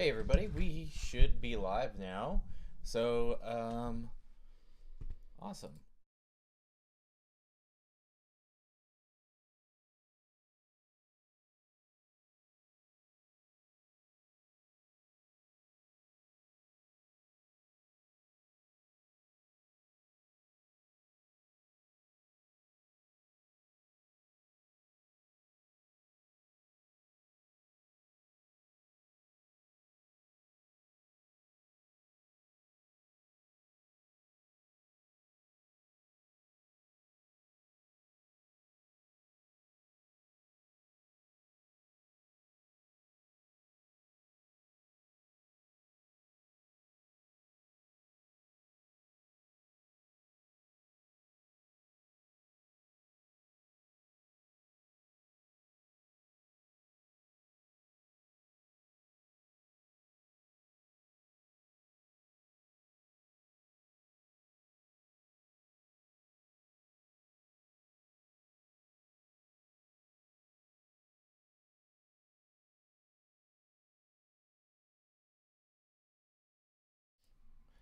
Hey everybody, we should be live now. So, awesome.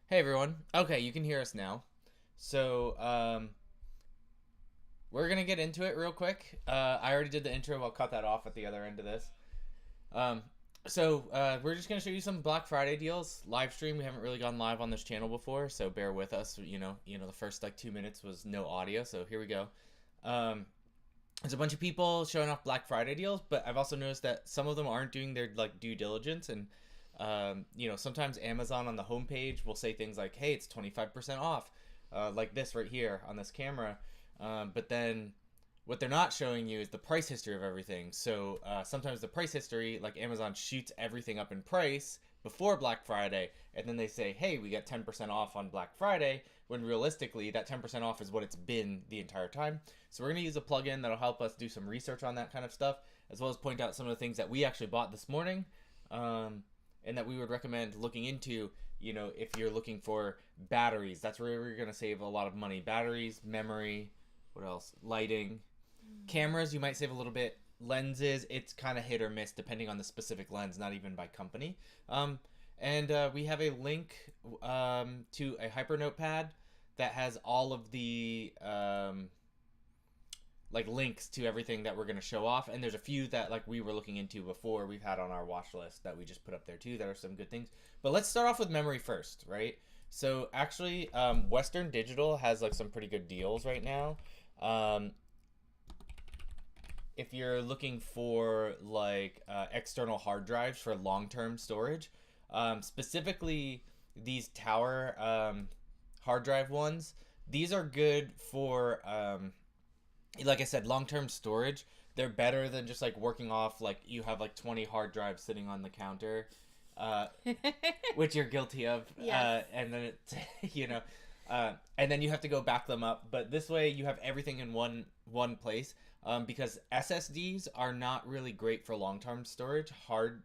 Hey everyone. Okay, you can hear us now. So, we're gonna get into it real quick. I already did the intro. I'll cut that off at the other end of this. Um, we're just gonna show you some Black Friday deals. Live stream. We haven't really gone live on this channel before, so bear with us. The first like 2 minutes was no audio, so here we go. Um, there's a bunch of people showing off Black Friday deals, but I've also noticed that some of them aren't doing their like due diligence, and sometimes Amazon on the homepage will say things like, "Hey, it's 25% off," like this right here on this camera, but then what they're not showing you is the price history of everything. So sometimes the price history, like Amazon shoots everything up in price before Black Friday, and then they say, "Hey, we got 10% off on Black Friday," when realistically that 10% off is what it's been the entire time. So we're going to use a plugin that'll help us do some research on that kind of stuff, as well as point out some of the things that we actually bought this morning, and that we would recommend looking into. If you're looking for batteries, that's where we're going to save a lot of money. Batteries, memory, what else? Lighting. Cameras, you might save a little bit. Lenses, it's kind of hit or miss depending on the specific lens, not even by company. And we have a link to a Hyper Notepad that has all of the like links to everything that we're going to show off, and there's a few that like we were looking into before we've had on our watch list that we just put up there too that are some good things. But let's start off with memory first, right? So actually, Western Digital has like some pretty good deals right now. um, if you're looking for like external hard drives for long-term storage, specifically these tower hard drive ones, these are good for like I said, long-term storage. They're better than just like working off like you have like 20 hard drives sitting on the counter, uh, which you're guilty of, Yes. and then it, and then you have to go back them up. But this way, you have everything in one place. Because SSDs are not really great for long-term storage. Hard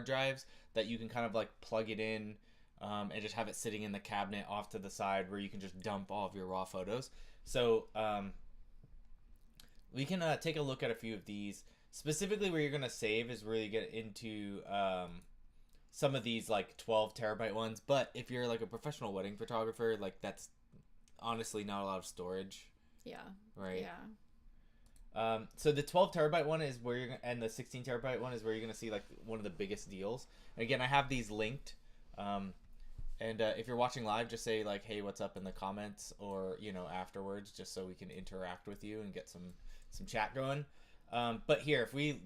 drives that you can kind of like plug it in, and just have it sitting in the cabinet off to the side where you can just dump all of your raw photos. So we can take a look at a few of these. Specifically, where you're gonna save is where you get into some of these like 12 terabyte ones. But if you're like a professional wedding photographer, like that's honestly not a lot of storage, Yeah. right? Yeah. So the 12 terabyte one is where and the 16 terabyte one is where you're gonna see like one of the biggest deals. And again, I have these linked. Um, and if you're watching live, just say like, "Hey, what's up?" in the comments, or afterwards, just so we can interact with you and get some chat going. But here, if we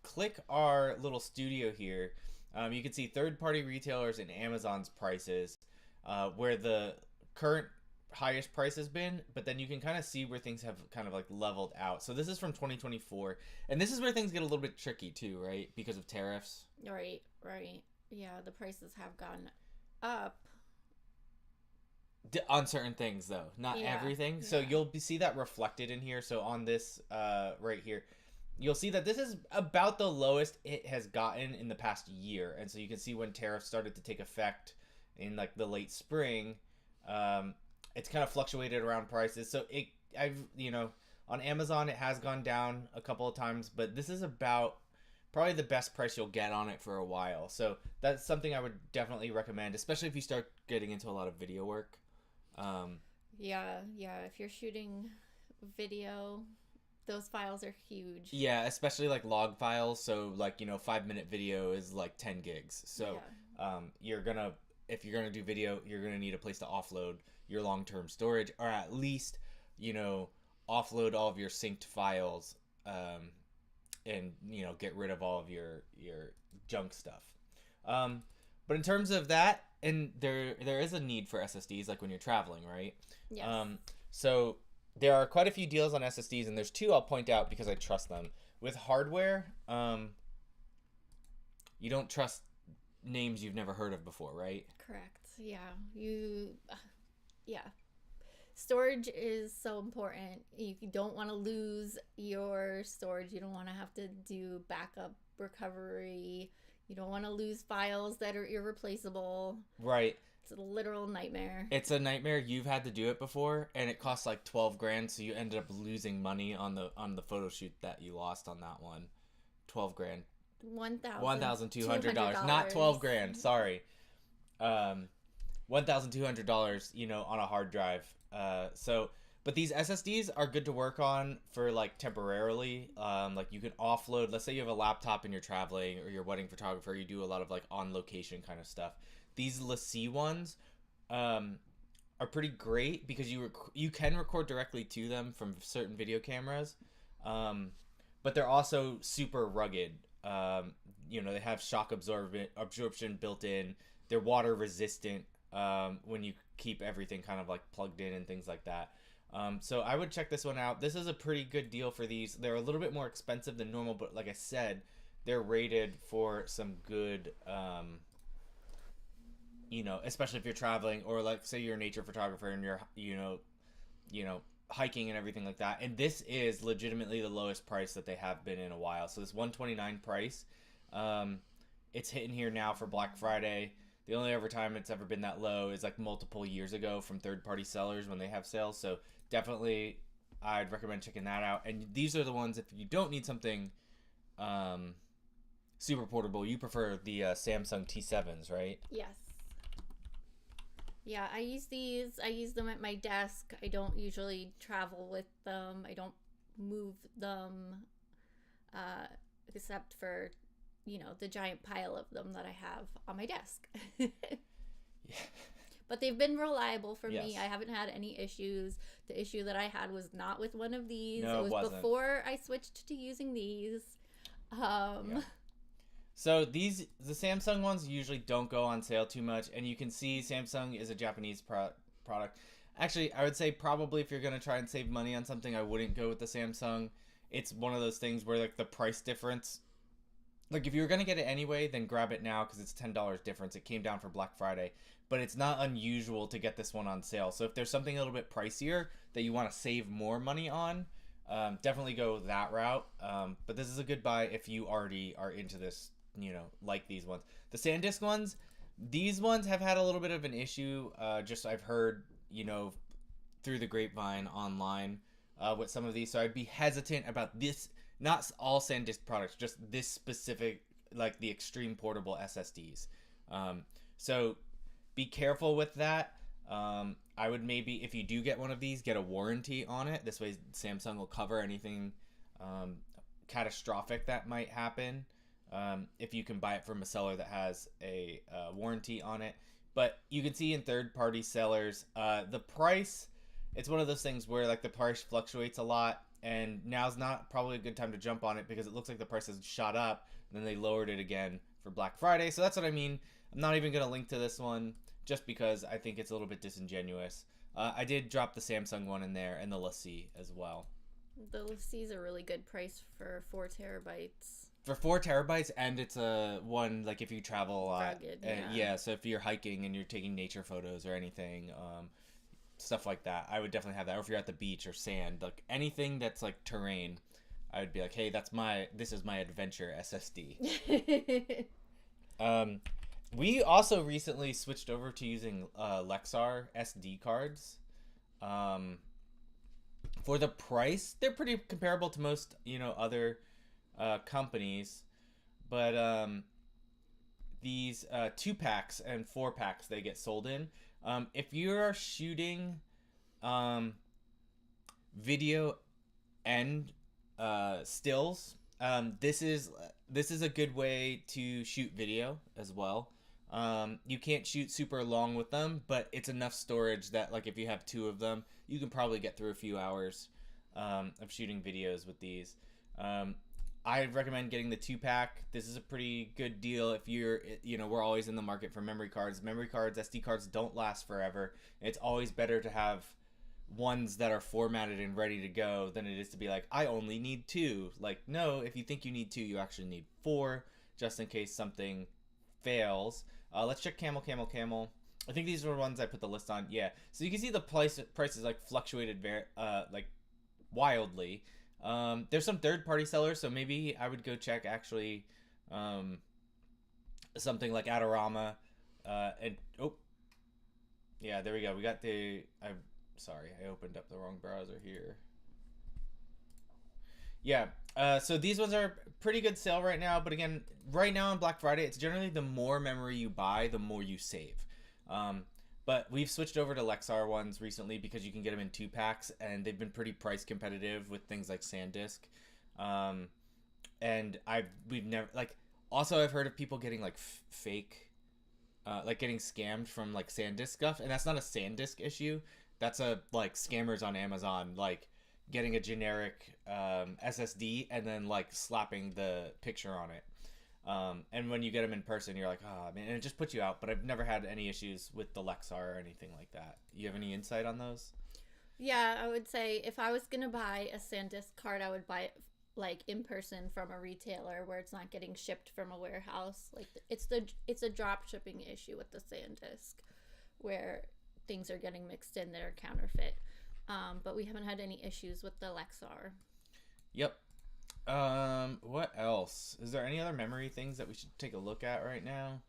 click our little studio here, you can see third-party retailers and Amazon's prices, where the current highest price has been, but then you can kind of see where things have kind of like leveled out. So this is from 2024, and this is where things get a little bit tricky too, right? Because of tariffs. Right. Right. Yeah. The prices have gone up. On certain things though, not Yeah. everything. So Yeah. you'll see that reflected in here. So on this right here, you'll see that this is about the lowest it has gotten in the past year. And so you can see when tariffs started to take effect in like the late spring, um, it's kind of fluctuated around prices. So I've on Amazon it has gone down a couple of times, but this is about probably the best price you'll get on it for a while. So that's something I would definitely recommend, especially if you start getting into a lot of video work. Yeah, yeah. If you're shooting video, those files are huge. Yeah, especially like log files. So like, 5-minute video is like 10 gigs. So you're gonna if you're gonna do video, you're gonna need a place to offload your long-term storage, or at least offload all of your synced files, and get rid of all of your junk stuff. But in terms of that, and there is a need for SSDs, like when you're traveling, right? Yes. So there are quite a few deals on SSDs, and there's two I'll point out because I trust them. With hardware, you don't trust names you've never heard of before, right? Correct. Yeah. Yeah. Storage is so important. You don't want to lose your storage. You don't want to have to do backup recovery. You don't want to lose files that are irreplaceable. Right. It's a literal nightmare. It's a nightmare. You've had to do it before, and it costs like 12 grand, so you ended up losing money on the photo shoot that you lost on that one. 12 grand. $1,200. Not 12 grand. Sorry. $1,200, on a hard drive. But these SSDs are good to work on for like temporarily. Like you can offload, let's say you have a laptop and you're traveling, or you're a wedding photographer, you do a lot of like on location kind of stuff. These LaCie ones, are pretty great because you can record directly to them from certain video cameras. But they're also super rugged. They have shock absorption built in. They're water resistant, when you keep everything kind of like plugged in and things like that. So I would check this one out. This is a pretty good deal for these. They're a little bit more expensive than normal, but like I said, they're rated for some good, especially if you're traveling, or like say you're a nature photographer and you're, hiking and everything like that. And this is legitimately the lowest price that they have been in a while. So this $129 price, it's hitting here now for Black Friday. The only ever time it's ever been that low is like multiple years ago from third-party sellers when they have sales. So definitely, I'd recommend checking that out. And these are the ones, if you don't need something super portable, you prefer the Samsung T7s, right? Yes. Yeah, I use these. I use them at my desk. I don't usually travel with them. I don't move them, except for, the giant pile of them that I have on my desk. Yeah. But they've been reliable for me. I haven't had any issues. The issue that I had was not with one of these. No, it was before I switched to using these. So the Samsung ones usually don't go on sale too much, and you can see Samsung is a Japanese product. Actually, I would say probably if you're going to try and save money on something, I wouldn't go with the Samsung. It's one of those things where like the price difference, like if you were going to get it anyway, then grab it now because it's $10 difference. It came down for Black Friday, but it's not unusual to get this one on sale. So if there's something a little bit pricier that you want to save more money on, definitely go that route. But this is a good buy if you already are into this, like these ones. The SanDisk ones, these ones have had a little bit of an issue. Just I've heard, through the grapevine online, with some of these. So I'd be hesitant about this. Not all SanDisk products, just this specific, like the extreme portable SSDs. So be careful with that. I would maybe, if you do get one of these, get a warranty on it. This way Samsung will cover anything catastrophic that might happen. If you can buy it from a seller that has a warranty on it. But you can see in third-party sellers, the price, it's one of those things where like the price fluctuates a lot, and now's not probably a good time to jump on it because it looks like the price has shot up, and then they lowered it again for Black Friday. So that's what I mean. I'm not even going to link to this one just because I think it's a little bit disingenuous. I did drop the Samsung one in there and the LaCie as well. The LaCie's a really good price for 4 terabytes. For 4 terabytes, and it's a one, like if you travel a lot. Rugged, yeah, so if you're hiking and you're taking nature photos or anything, stuff like that, I would definitely have that. Or if you're at the beach or sand, like anything that's like terrain, I would be like, hey, this is my adventure SSD. We also recently switched over to using Lexar SD cards. For the price, they're pretty comparable to most, other companies. but these 2-packs and 4-packs they get sold in. If you're shooting video and stills, this is a good way to shoot video as well. You can't shoot super long with them, but it's enough storage that, like, if you have 2 of them, you can probably get through a few hours of shooting videos with these. I recommend getting the 2-pack. This is a pretty good deal if you're, we're always in the market for memory cards. Memory cards, SD cards don't last forever. It's always better to have ones that are formatted and ready to go than it is to be like, I only need 2. Like, no, if you think you need 2, you actually need 4, just in case something fails. Let's check Camel. I think these were ones I put the list on. Yeah, so you can see the prices like fluctuated like wildly. There's some third-party sellers, so maybe I would go check actually something like Adorama. And yeah, there we go. We got sorry, I opened up the wrong browser here. Yeah, so these ones are pretty good sale right now, but again, right now on Black Friday, it's generally the more memory you buy, the more you save. But we've switched over to Lexar ones recently because you can get them in 2-packs, and they've been pretty price competitive with things like SanDisk. And we've never, like, also I've heard of people getting like fake, like getting scammed from like SanDisk stuff, and that's not a SanDisk issue. That's a like scammers on Amazon, like getting a generic SSD and then like slapping the picture on it. And when you get them in person, you're like, oh man, and it just puts you out. But I've never had any issues with the Lexar or anything like that. You have any insight on those? Yeah, I would say if I was gonna buy a SanDisk card, I would buy it like in person from a retailer where it's not getting shipped from a warehouse. Like it's a drop shipping issue with the SanDisk where things are getting mixed in that are counterfeit. But we haven't had any issues with the Lexar. Yep. What else? Is there any other memory things that we should take a look at right now?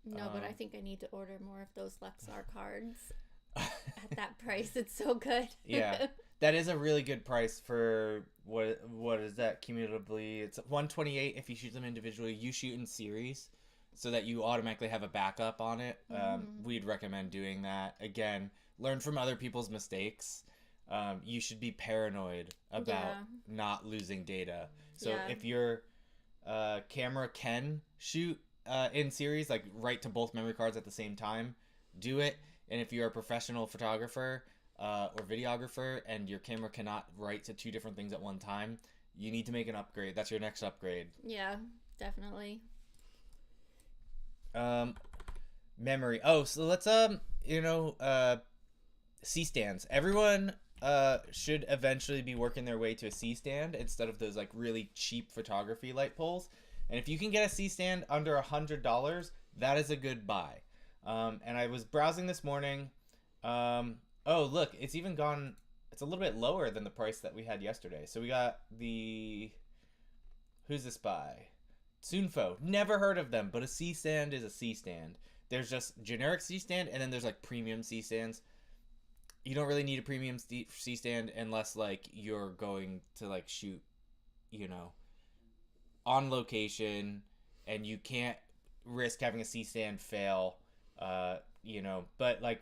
No, but I think I need to order more of those Lexar cards at that price. It's so good. Yeah, that is a really good price for what is that cumulatively? It's $128 if you shoot them individually. You shoot in series, so that you automatically have a backup on it. We'd recommend doing that. Again, learn from other people's mistakes. You should be paranoid about not losing data. So if your camera can shoot in series, like write to both memory cards at the same time, do it. And if you're a professional photographer or videographer and your camera cannot write to 2 different things at one time, you need to make an upgrade. That's your next upgrade. Yeah, definitely. Memory. Oh, so let's C-stands. Everyone should eventually be working their way to a C-stand instead of those like really cheap photography light poles. And if you can get a C-stand under $100, that is a good buy. And I was browsing this morning. Oh, look, it's even gone. It's a little bit lower than the price that we had yesterday. So we got who's this by? Sunfo. Never heard of them, but a C-stand is a C-stand. There's just generic C-stand, and then there's like premium C-stands. You don't really need a premium C-stand unless like you're going to like shoot, on location, and you can't risk having a C-stand fail. But like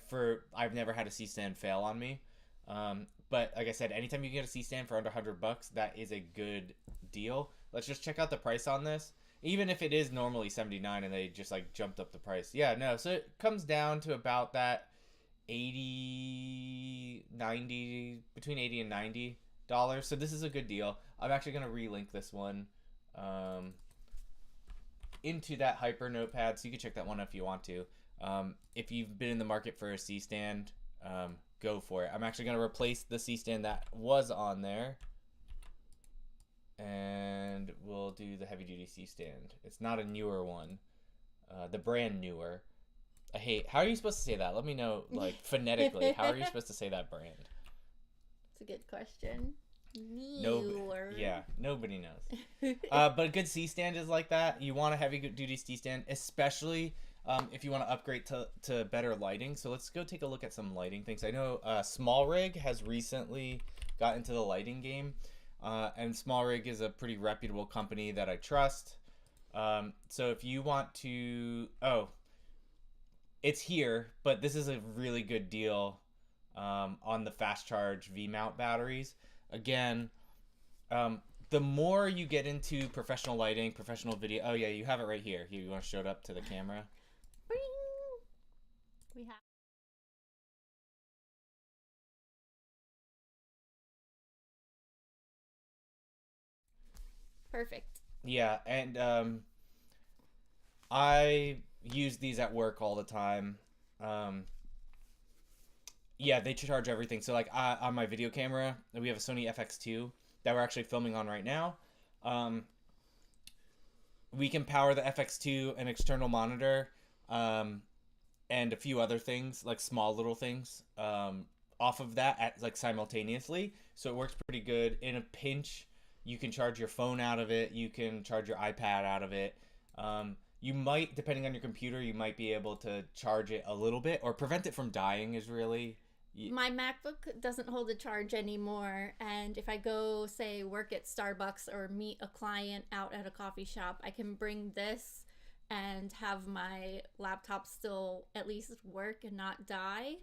I've never had a C-stand fail on me. But like I said, anytime you get a C-stand for under $100, that is a good deal. Let's just check out the price on this. Even if it is normally $79 and they just like jumped up the price. Yeah, no. So it comes down to about that $80, $90, between $80 and $90. So this is a good deal. I'm actually going to relink this one into that Hyper Notepad, so you can check that one if you want to. If you've been in the market for a C-stand, go for it. I'm actually going to replace the C-stand that was on there, and we'll do the heavy duty C-stand. It's not a newer one, the brand newer. How are you supposed to say that? Let me know, like, phonetically. How are you supposed to say that brand? It's a good question. Nobody knows. But a good C-stand is like that. You want a heavy duty C-stand, especially if you want to upgrade to better lighting. So let's go take a look at some lighting things. I know SmallRig has recently got into the lighting game, and SmallRig is a pretty reputable company that I trust. So if you want to, it's here, but this is a really good deal on the fast charge V mount batteries. Again, the more you get into professional lighting, professional video. Oh yeah, you have it right here. You want to show it up to the camera? Bring. We have. Perfect. Yeah, and I use these at work all the time. Um, yeah, they charge everything. So like on my video camera, we have a Sony FX2 that we're actually filming on right now. Um, we can power the FX2, an external monitor, and a few other things like small little things off of that at like simultaneously. So it works pretty good. In a pinch, you can charge your phone out of it. You can charge your iPad out of it. You might, depending on your computer, you might be able to charge it a little bit or prevent it from dying. Is really My MacBook doesn't hold a charge anymore, and if I go, say, work at Starbucks or meet a client out at a coffee shop, I can bring this and have my laptop still at least work and not die.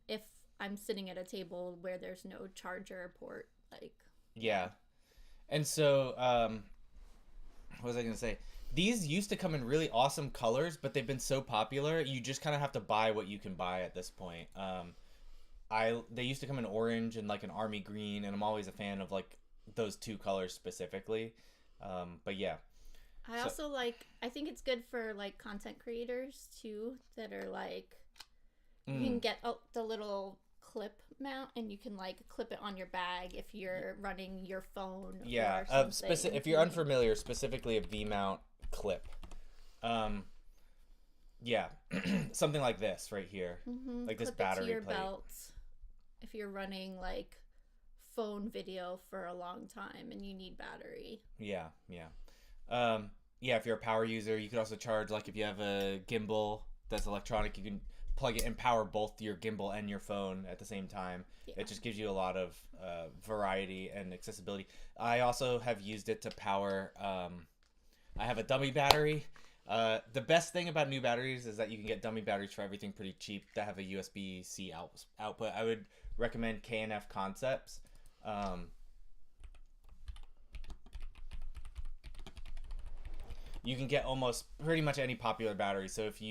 If I'm sitting at a table where there's no charger port, like. yeah. And so, what was I gonna say? These used to come in really awesome colors, but they've been so popular, you just kind of have to buy what you can buy at this point. They used to come in orange and like an army green, and I'm always a fan of like those two colors specifically. But yeah, I also like, I think it's good for like content creators too that are like, you can get the little clip mount and you can like clip it on your bag if you're running your phone. Yeah, or something. if you're unfamiliar, specifically a V mount clip. Yeah, something like this right here, like this Clip battery it to your plate. belt if you're running like phone video for a long time and you need battery. Yeah, yeah. Yeah, if you're a power user, you could also charge, like if you have a gimbal that's electronic, you can plug it and power both your gimbal and your phone at the same time. Yeah. It just gives you a lot of variety and accessibility. I also have used it to power, I have a dummy battery. The best thing about new batteries is that you can get dummy batteries for everything pretty cheap that have a USB-C output. I would recommend K&F Concepts. You can get almost pretty much any popular battery. So if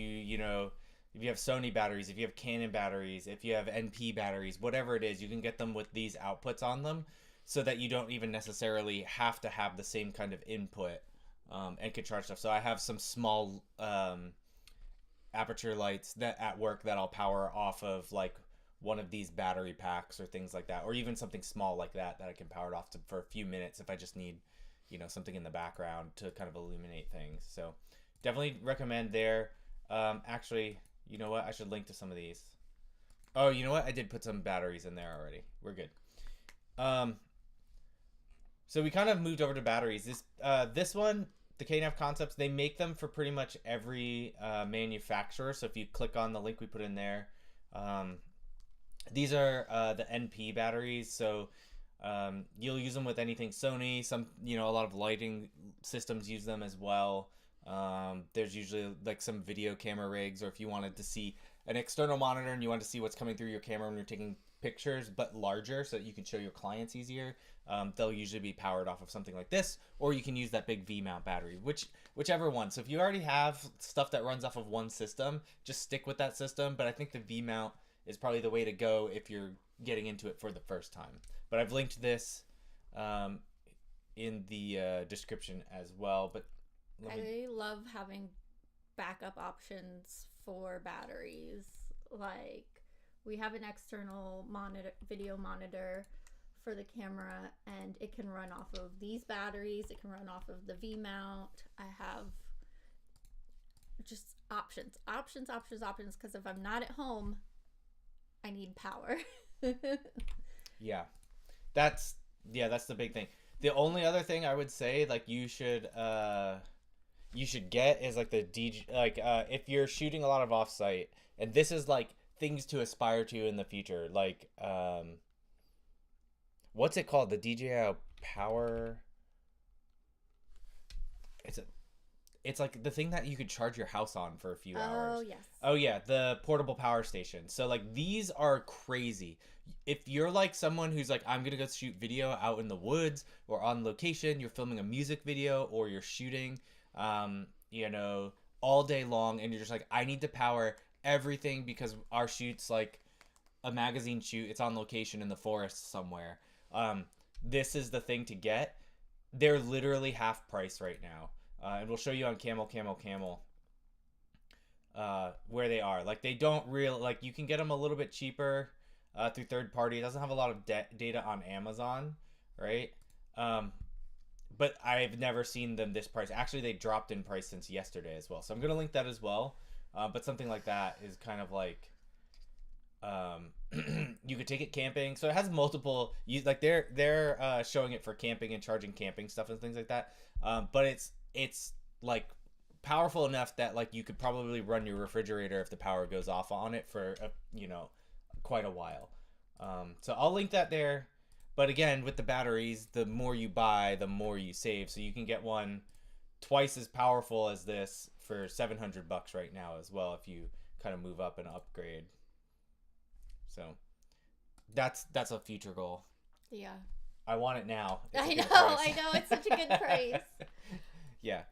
if you have Sony batteries, if you have Canon batteries, if you have NP batteries, whatever it is, you can get them with these outputs on them so that you don't even necessarily have to have the same kind of input and can charge stuff. So I have some small aperture lights that at work that I'll power off of like one of these battery packs or things like that, or even something small like that I can power it off for a few minutes if I just need something in the background to kind of illuminate things. So definitely recommend there. Actually, you know what? I should link to some of these. Oh, you know what? I did put some batteries in there already. We're good. So we kind of moved over to batteries. This one, the K&F Concepts, they make them for pretty much every manufacturer. So if you click on the link we put in there, these are the NP batteries. So you'll use them with anything Sony. A lot of lighting systems use them as well. There's usually like some video camera rigs, or if you wanted to see an external monitor and you want to see what's coming through your camera when you're taking pictures, but larger so that you can show your clients easier, they'll usually be powered off of something like this, or you can use that big V mount battery, whichever one. So if you already have stuff that runs off of one system, just stick with that system. But I think the V mount is probably the way to go if you're getting into it for the first time. But I've linked this in the description as well. But I love having backup options for batteries. Like, we have an external video monitor for the camera, and it can run off of these batteries. It can run off of the V mount. I have just options, because if I'm not at home, I need power. Yeah, that's the big thing. The only other thing I would say, like, you should get is like the DJ, like if you're shooting a lot of offsite, and this is like things to aspire to in the future, like what's it called, the DJI Power, it's like the thing that you could charge your house on for a few hours. Oh, yes. Oh yeah, the portable power station. So like these are crazy. If you're like someone who's like, I'm gonna go shoot video out in the woods or on location, you're filming a music video or you're shooting, you know, all day long, and you're just like, I need to power everything because our shoot's like a magazine shoot. It's on location in the forest somewhere. This is the thing to get. They're literally half price right now. And we'll show you on Camel where they are. Like they don't like you can get them a little bit cheaper through third party. It doesn't have a lot of data on Amazon, right? But I've never seen them this price. Actually, they dropped in price since yesterday as well. So I'm gonna link that as well. But something like that is kind of like you could take it camping. So it has multiple. Like they're showing it for camping and charging camping stuff and things like that. But it's like powerful enough that like you could probably run your refrigerator if the power goes off on it for quite a while. So I'll link that there. But again, with the batteries, the more you buy, the more you save. So you can get one twice as powerful as this for $700 right now as well if you kind of move up and upgrade. So that's a future goal. Yeah. I want it now. I know. It's such a good price. Yeah.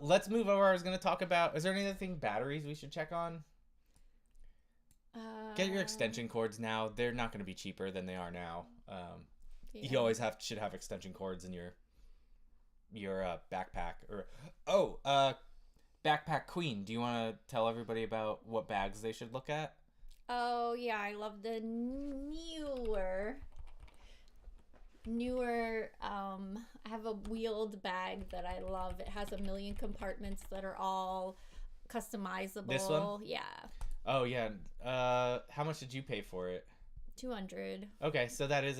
Let's move over. I was going to talk about, is there anything batteries we should check on? Get your extension cords now. They're not going to be cheaper than they are now. You always should have extension cords in your backpack. Or Backpack Queen. Do you want to tell everybody about what bags they should look at? Oh yeah, I love the newer I have a wheeled bag that I love. It has 1 million compartments that are all customizable. This one? Yeah. Oh yeah. How much did you pay for it? $200. Okay, so that is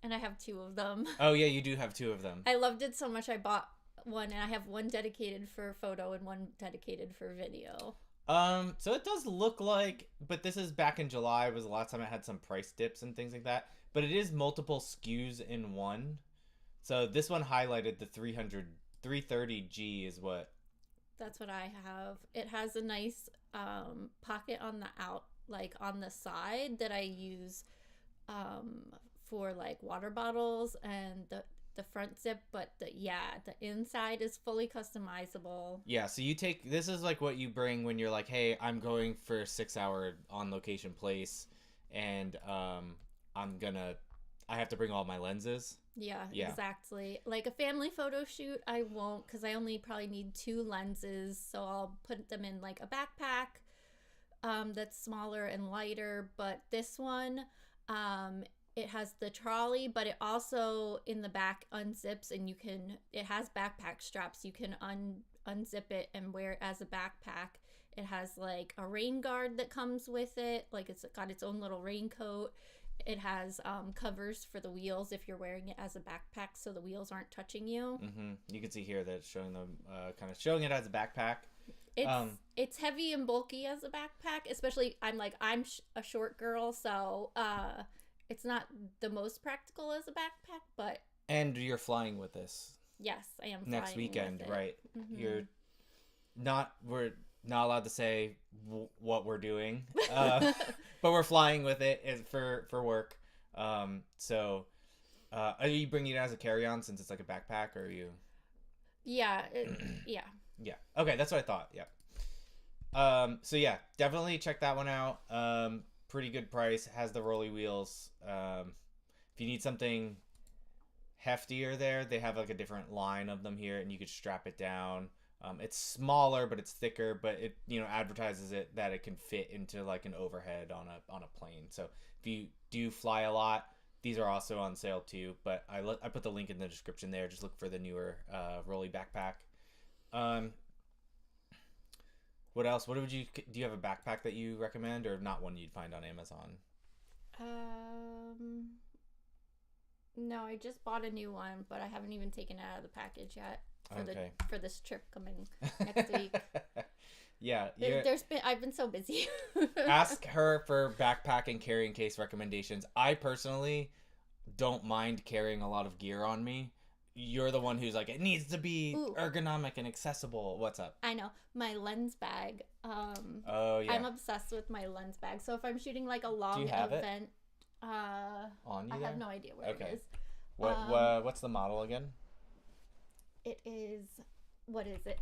and I have 2 of them. Oh yeah, you do have 2 of them. I loved it so much I bought one, and I have one dedicated for photo and one dedicated for video. So it does look like, but this is back in July was the last time I had some price dips and things like that. But it is multiple SKUs in one. So this one highlighted the 330G is what. That's what I have. It has a nice pocket on on the side that I use for like water bottles, and the front zip, but the inside is fully customizable. Yeah, so this is like what you bring when you're like, hey, I'm going for a 6-hour on location place, and I have to bring all my lenses. Yeah, exactly. Like a family photo shoot, I won't, because I only probably need 2 lenses, so I'll put them in like a backpack that's smaller and lighter. But this one, it has the trolley, but it also in the back unzips, and it has backpack straps. You can unzip it and wear it as a backpack. It has like a rain guard that comes with it. Like it's got its own little raincoat. It has covers for the wheels if you're wearing it as a backpack, so the wheels aren't touching you. Mm-hmm. You can see here that it's showing them showing it as a backpack. It's heavy and bulky as a backpack, especially I'm a short girl, so it's not the most practical as a backpack, but... And you're flying with this. Yes, I am flying next weekend, with it. Right. Mm-hmm. We're not allowed to say what we're doing, but we're flying with it for work. So are you bringing it as a carry-on since it's like a backpack, or are you... Yeah, yeah. Yeah. Okay, that's what I thought, yeah. So yeah, definitely check that one out. Pretty good price, has the rolly wheels. If you need something heftier there, they have like a different line of them here, and you could strap it down. It's smaller, but it's thicker, but it advertises it that it can fit into like an overhead on a plane. So if you do fly a lot, these are also on sale too, but I put the link in the description there. Just look for the newer rolly backpack. What else? Do you have a backpack that you recommend, or not one you'd find on Amazon? No, I just bought a new one, but I haven't even taken it out of the package yet for this trip coming next week. Yeah, I've been so busy. Ask her for backpack and carrying case recommendations. I personally don't mind carrying a lot of gear on me. you're the one who's like, it needs to be Ooh. ergonomic and accessible. What's up? I know my lens bag. Oh yeah. I'm obsessed with my lens bag. So if I'm shooting like a long you have it? event, On you I there? have no idea where Okay. it is. What's the model again? It is, what is it?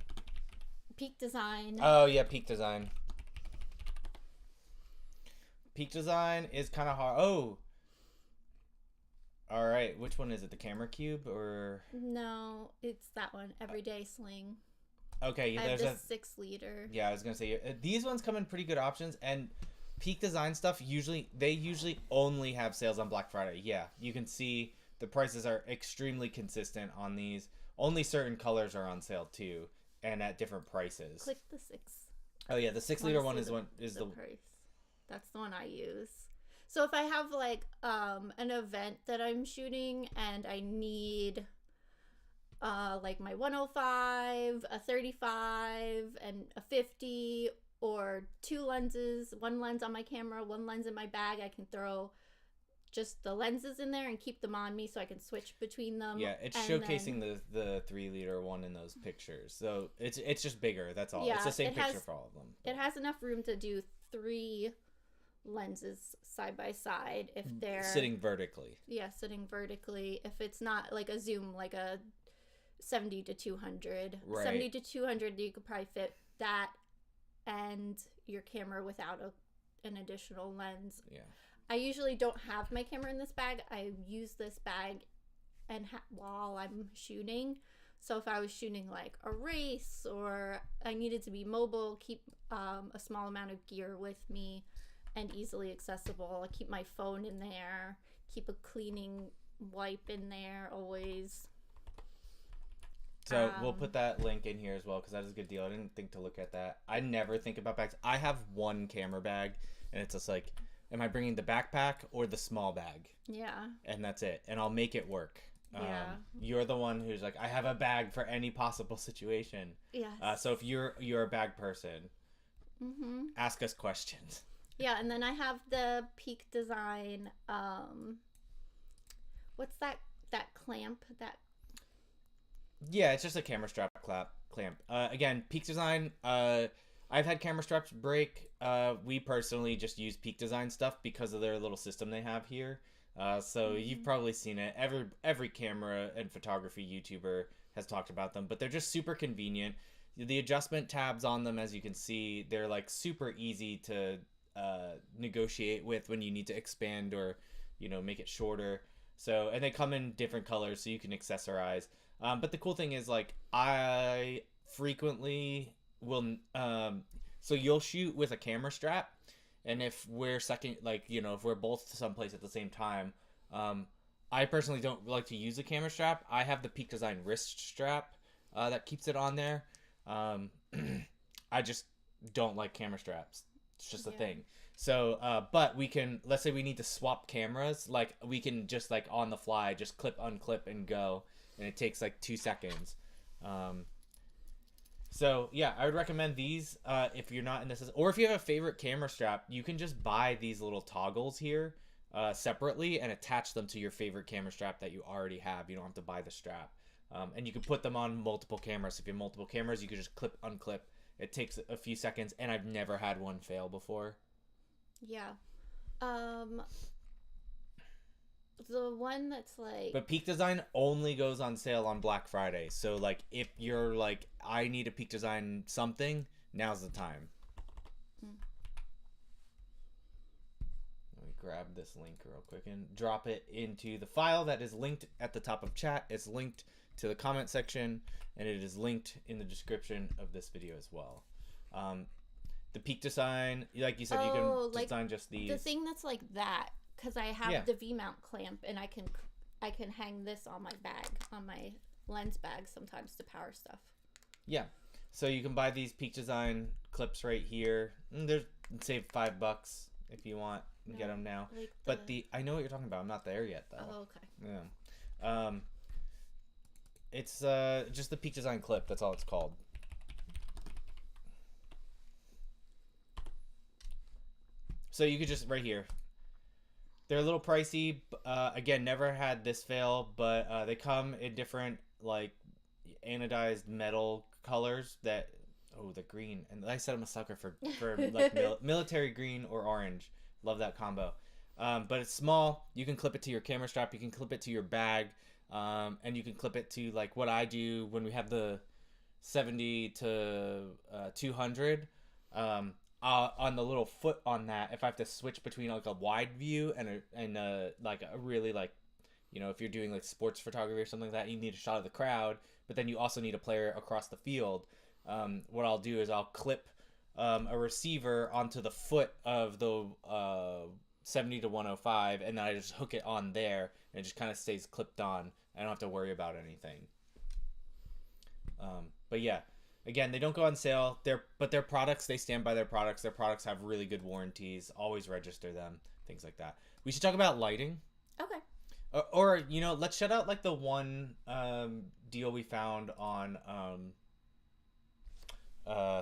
Peak Design. Oh yeah, Peak Design. Peak Design is kind of hard. Oh. All right, which one is it? The Camera Cube or? No, it's that one. Everyday Sling. Okay, I have there's the 6-liter. Yeah, I was gonna say these ones come in pretty good options, and Peak Design stuff they usually only have sales on Black Friday. Yeah, you can see the prices are extremely consistent on these. Only certain colors are on sale too, and at different prices. Click the 6. Oh yeah, the 6-liter one is the price. That's the one I use. So if I have like an event that I'm shooting and I need like my 105, a 35, and a 50, or 2 lenses, 1 lens on my camera, 1 lens in my bag, I can throw just the lenses in there and keep them on me so I can switch between them. Yeah, it's showcasing the 3-liter one in those pictures. So it's just bigger, that's all. Yeah, it's the same it picture has- for all of them. It has enough room to do 3 lenses side by side if they're sitting vertically. Yeah, sitting vertically. If it's not like a zoom, like a 70 to 200. Right. 70 to 200, you could probably fit that and your camera without an additional lens. Yeah. I usually don't have my camera in this bag. I use this bag and while I'm shooting. So if I was shooting like a race or I needed to be mobile, keep a small amount of gear with me and easily accessible. I keep my phone in there, keep a cleaning wipe in there always. So we'll put that link in here as well because that is a good deal. I didn't think to look at that. I never think about bags. I have one camera bag and it's just like, am I bringing the backpack or the small bag? Yeah. And that's it. And I'll make it work. Yeah. You're the one who's like, I have a bag for any possible situation. Yes. So if you're a bag person, Mm-hmm. ask us questions. Yeah, and then I have the Peak Design. What's that clamp? That Yeah, it's just a camera strap clamp. Again, Peak Design. I've had camera straps break. We personally just use Peak Design stuff because of their little system they have here. So you've probably seen it. Every camera and photography YouTuber has talked about them, but they're just super convenient. The adjustment tabs on them, as you can see, they're like super easy to negotiate with when you need to expand or make it shorter. So, and they come in different colors so you can accessorize. But the cool thing is, like, I frequently will so you'll shoot with a camera strap, and if we're if we're both someplace at the same time, I personally don't like to use the camera strap. I have the Peak Design wrist strap that keeps it on there. I just don't like camera straps. It's just a thing. So, but we can, let's say we need to swap cameras, like we can just like on the fly, just clip, unclip and go. And it takes like 2 seconds. So yeah, I would recommend these if you're not in this, or if you have a favorite camera strap, you can just buy these little toggles here separately and attach them to your favorite camera strap that you already have. You don't have to buy the strap. And you can put them on multiple cameras. If you have multiple cameras, you can just clip, unclip. It takes a few seconds, and I've never had one fail before. Yeah. The one that's like... But Peak Design only goes on sale on Black Friday. So, like, if you're like, I need a Peak Design something, now's the time. Let me grab this link real quick and drop it into the file that is linked at the top of chat. It's linked to the comment section, and it is linked in the description of this video as well. The Peak Design, like you said, you can design just these. The thing that's like that, because I have the V-mount clamp, and I can hang this on my bag, on my lens bag sometimes to power stuff. Yeah, so you can buy these Peak Design clips right here. There's save $5 if you want and get them now. Like but I know what you're talking about. I'm not there yet though. Oh, okay. Yeah. It's just the Peak Design clip. That's all it's called. So you could just right here. They're a little pricey. Again, never had this fail, but they come in different like anodized metal colors that. Oh, the green, and like I said I'm a sucker for like military green or orange. Love that combo. But it's small. You can clip it to your camera strap. You can clip it to your bag, and you can clip it to like what I do when we have the 70 to 200. On the little foot on that, if I have to switch between like a wide view and like a really like, if you're doing like sports photography or something like that, you need a shot of the crowd, but then you also need a player across the field. What I'll do is I'll clip a receiver onto the foot of the 70 to 105, and then I just hook it on there, and it just kind of stays clipped on. I don't have to worry about anything. But yeah, again, they don't go on sale. But their products, they stand by their products. Their products have really good warranties. Always register them, things like that. We should talk about lighting. Okay. Or let's shout out like the one deal we found on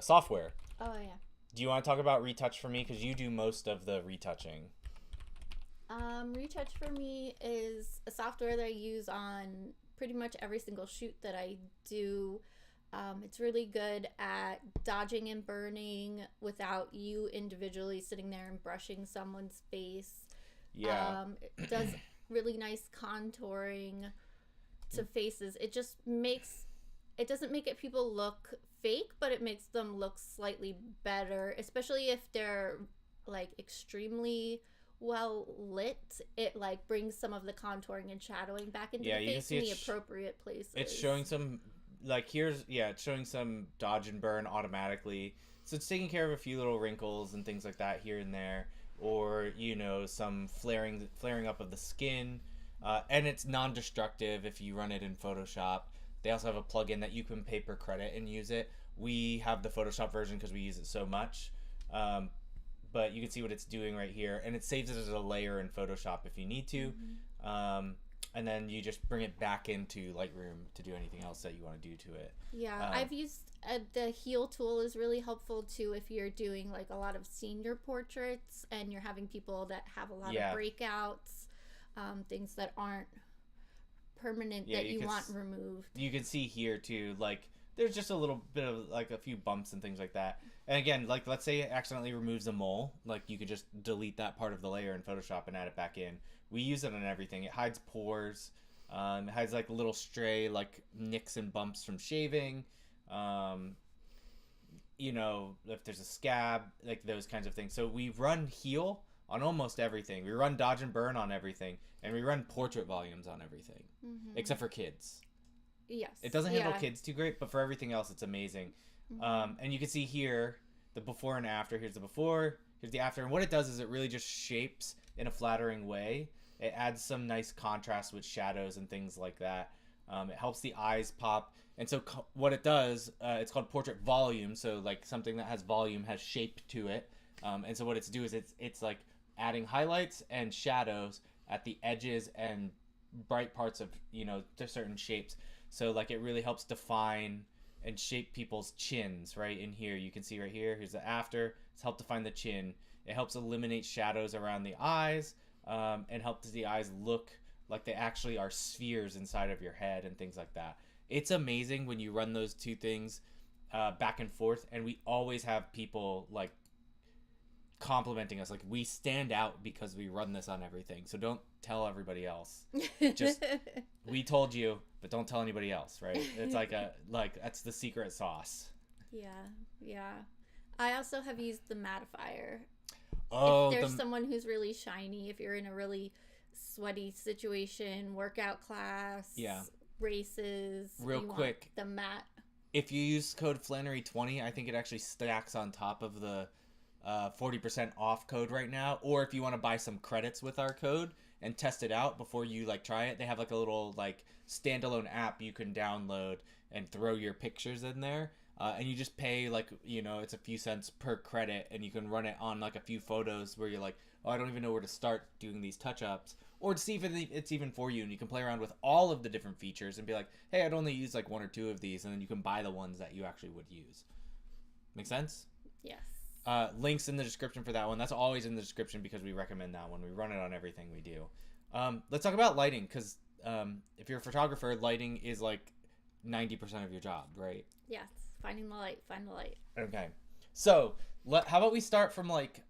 software. Oh yeah. Do you want to talk about Retouch for me? Because you do most of the retouching. Retouch for me is a software that I use on pretty much every single shoot that I do. It's really good at dodging and burning without you individually sitting there and brushing someone's face. Yeah. It does really nice contouring to faces. It doesn't make people look fake, but it makes them look slightly better, especially if they're like extremely well lit. It like brings some of the contouring and shadowing back into the face in the appropriate places. It's showing some it's showing some dodge and burn automatically. So it's taking care of a few little wrinkles and things like that here and there, or some flaring up of the skin, and it's non-destructive if you run it in Photoshop. They also have a plugin that you can pay per credit and use it. We have the Photoshop version because we use it so much. But you can see what it's doing right here. And it saves it as a layer in Photoshop if you need to. Mm-hmm. And then you just bring it back into Lightroom to do anything else that you want to do to it. Yeah, I've used the Heal tool is really helpful too if you're doing like a lot of senior portraits and you're having people that have a lot of breakouts, things that aren't permanent that you want removed. You can see here too, like there's just a little bit of like a few bumps and things like that. And again, like let's say it accidentally removes a mole, like you could just delete that part of the layer in Photoshop and add it back in. We use it on everything. It hides pores. It hides like little stray like nicks and bumps from shaving. If there's a scab, like those kinds of things. So we run Heal on almost everything. We run Dodge and Burn on everything, and we run portrait volumes on everything, except for kids. Yes. It doesn't handle kids too great, but for everything else, it's amazing. And you can see here the before and after. Here's the before, here's the after. And what it does is it really just shapes in a flattering way. It adds some nice contrast with shadows and things like that. It helps the eyes pop. And so what it does, it's called portrait volume. So like something that has volume has shape to it. And so what it's do is it's like adding highlights and shadows at the edges and bright parts of, to certain shapes. So like it really helps define and shape people's chins right in here. You can see right here, here's the after. It's helped define the chin. It helps eliminate shadows around the eyes, and helps the eyes look like they actually are spheres inside of your head and things like that. It's amazing when you run those two things back and forth, and we always have people like complimenting us, like we stand out because we run this on everything. So don't tell everybody else. Just we told you, but don't tell anybody else, right? It's like that's the secret sauce. Yeah. I also have used the mattifier. Oh, if there's someone who's really shiny, if you're in a really sweaty situation, workout class, races, real quick, the matte. If you use code Flannery20, I think it actually stacks on top of the 40% off code right now. Or if you want to buy some credits with our code and test it out before you try it, they have a little standalone app you can download and throw your pictures in there. And you just pay it's a few cents per credit, and you can run it on a few photos where you're like, oh, I don't even know where to start doing these touch-ups, or to see if it's even for you, and you can play around with all of the different features and be like, hey, I'd only use one or two of these, and then you can buy the ones that you actually would use. Make sense? Yes. Links in the description for that one. That's always in the description because we recommend that one. We run it on everything we do. Let's talk about lighting because if you're a photographer, lighting is like 90% of your job, right? Yes. Finding the light. Find the light. Okay. So how about we start from like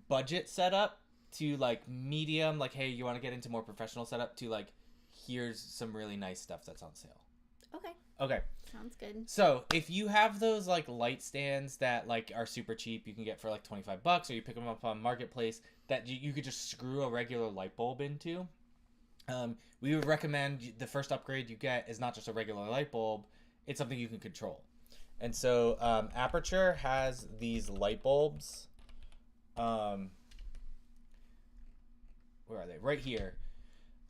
budget setup to like medium, like, hey, you want to get into more professional setup, to like, here's some really nice stuff that's on sale. Okay. Sounds good. So if you have those like light stands that like are super cheap, you can get for like $25, or you pick them up on Marketplace that you could just screw a regular light bulb into. We would recommend the first upgrade you get is not just a regular light bulb, it's something you can control. And so Aputure has these light bulbs. Where are they? Right here.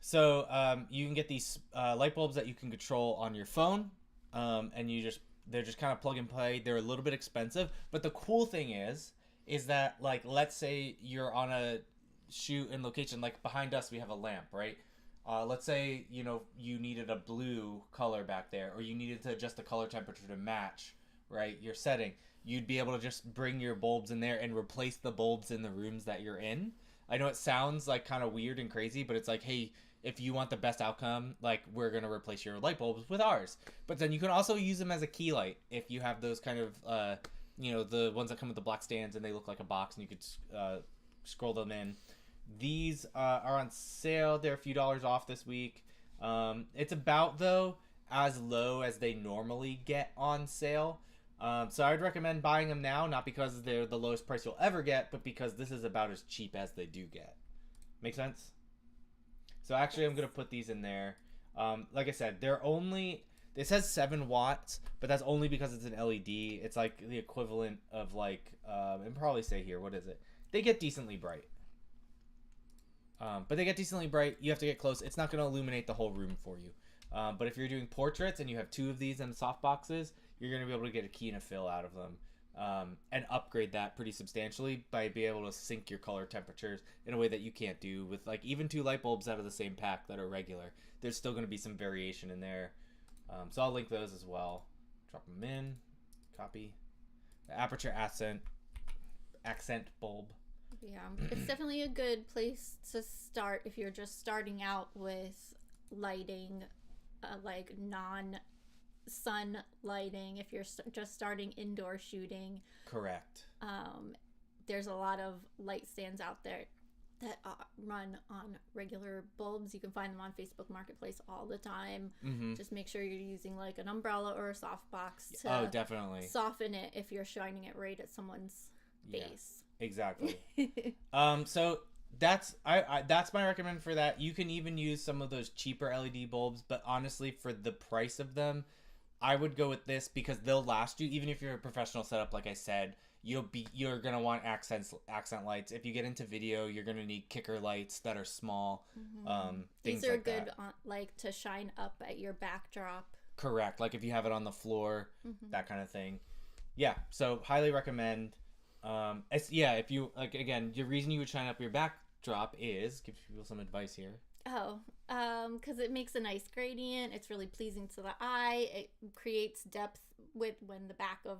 So you can get these light bulbs that you can control on your phone, and they're just kind of plug and play. They're a little bit expensive, but the cool thing is that like, let's say you're on a shoot in location, like behind us we have a lamp, right? Let's say you needed a blue color back there, or you needed to adjust the color temperature to match, right, your setting. You'd be able to just bring your bulbs in there and replace the bulbs in the rooms that you're in. I know it sounds like kind of weird and crazy, but it's like, hey, if you want the best outcome, like, we're going to replace your light bulbs with ours. But then you can also use them as a key light if you have those kind of, the ones that come with the black stands and they look like a box and you could scroll them in. These are on sale. They're a few dollars off this week. It's about, though, as low as they normally get on sale. So I would recommend buying them now, not because they're the lowest price you'll ever get, but because this is about as cheap as they do get. Make sense? So actually, I'm going to put these in there. Like I said, it says 7 watts, but that's only because it's an LED. It's like the equivalent of like, and probably say here, what is it? They get decently bright. But they get decently bright. You have to get close. It's not going to illuminate the whole room for you. But if you're doing portraits and you have 2 of these in soft boxes, you're going to be able to get a key and a fill out of them. And upgrade that pretty substantially by being able to sync your color temperatures in a way that you can't do with like even 2 light bulbs out of the same pack that are regular. There's still going to be some variation in there. So I'll link those as well. Drop them in. Copy. The Aputure accent bulb. Yeah, it's definitely a good place to start if you're just starting out with lighting, like non-sun lighting. If you're just starting indoor shooting, correct. There's a lot of light stands out there that run on regular bulbs. You can find them on Facebook Marketplace all the time. Mm-hmm. Just make sure you're using like an umbrella or a softbox to definitely soften it if you're shining it right at someone's face. Exactly. So that's my recommend for that. You can even use some of those cheaper LED bulbs, but honestly, for the price of them, I would go with this because they'll last you. Even if you're a professional setup, like I said, you're gonna want accent lights. If you get into video, you're gonna need kicker lights that are small. Mm-hmm. These are good, like to shine up at your backdrop. Correct. Like if you have it on the floor, that kind of thing. Yeah. So highly recommend. If you like, again, the reason you would shine up your backdrop is give people some advice here. Because it makes a nice gradient. It's really pleasing to the eye. It creates depth when the back of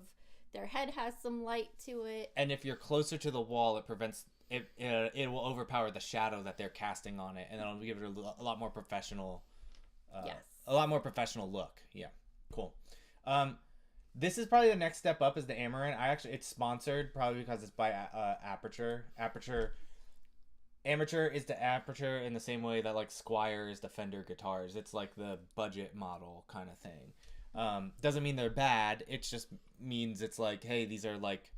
their head has some light to it. And if you're closer to the wall, it prevents it. It will overpower the shadow that they're casting on it, and it'll give it a lot more professional. Yes. A lot more professional look. Yeah. Cool. This is probably the next step up is the Amaran. It's sponsored probably because it's by Aputure. Amateur is the Aputure in the same way that like Squier is the Fender guitars. It's like the budget model kind of thing. Doesn't mean they're bad. It just means it's like, hey, these are like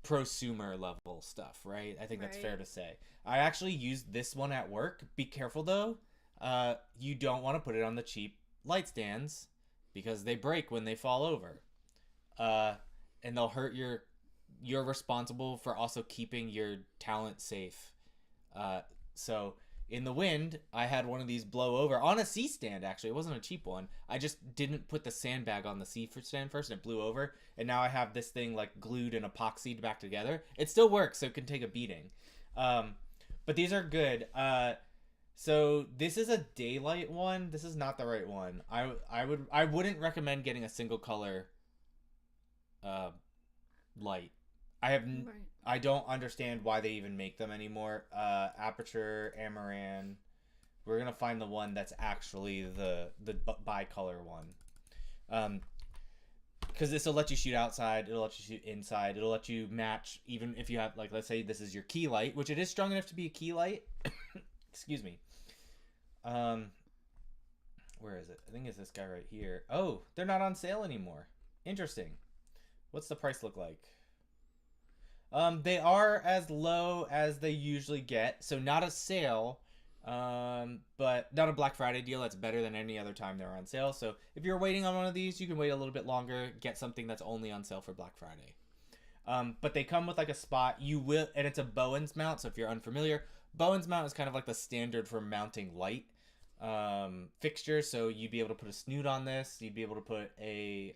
prosumer level stuff, right? I think that's fair to say. I actually used this one at work. Be careful though. You don't want to put it on the cheap light stands because they break when they fall over. And they'll hurt you're responsible for also keeping your talent safe. So in the wind, I had one of these blow over on a C stand. Actually, it wasn't a cheap one. I just didn't put the sandbag on the C stand first, and it blew over. And now I have this thing like glued and epoxied back together. It still works, so it can take a beating. But these are good. So this is a daylight one. This is not the right one. I wouldn't recommend getting a single color light. Right. I don't understand why they even make them anymore. Aperture, Amaran. We're gonna find the one that's actually the bicolor one. Because this will let you shoot outside, it'll let you shoot inside, it'll let you match even if you have, like, let's say this is your key light, which it is strong enough to be a key light. Excuse me. Where is it? I think it's this guy right here. Oh, they're not on sale anymore. Interesting. What's the price look like? They are as low as they usually get, so not a sale, but not a Black Friday deal. That's better than any other time they're on sale. So if you're waiting on one of these, you can wait a little bit longer, get something that's only on sale for Black Friday. But they come with like a spot. You will, and it's a Bowens mount. So if you're unfamiliar, Bowens mount is kind of like the standard for mounting light fixture. So you'd be able to put a snoot on this. You'd be able to put a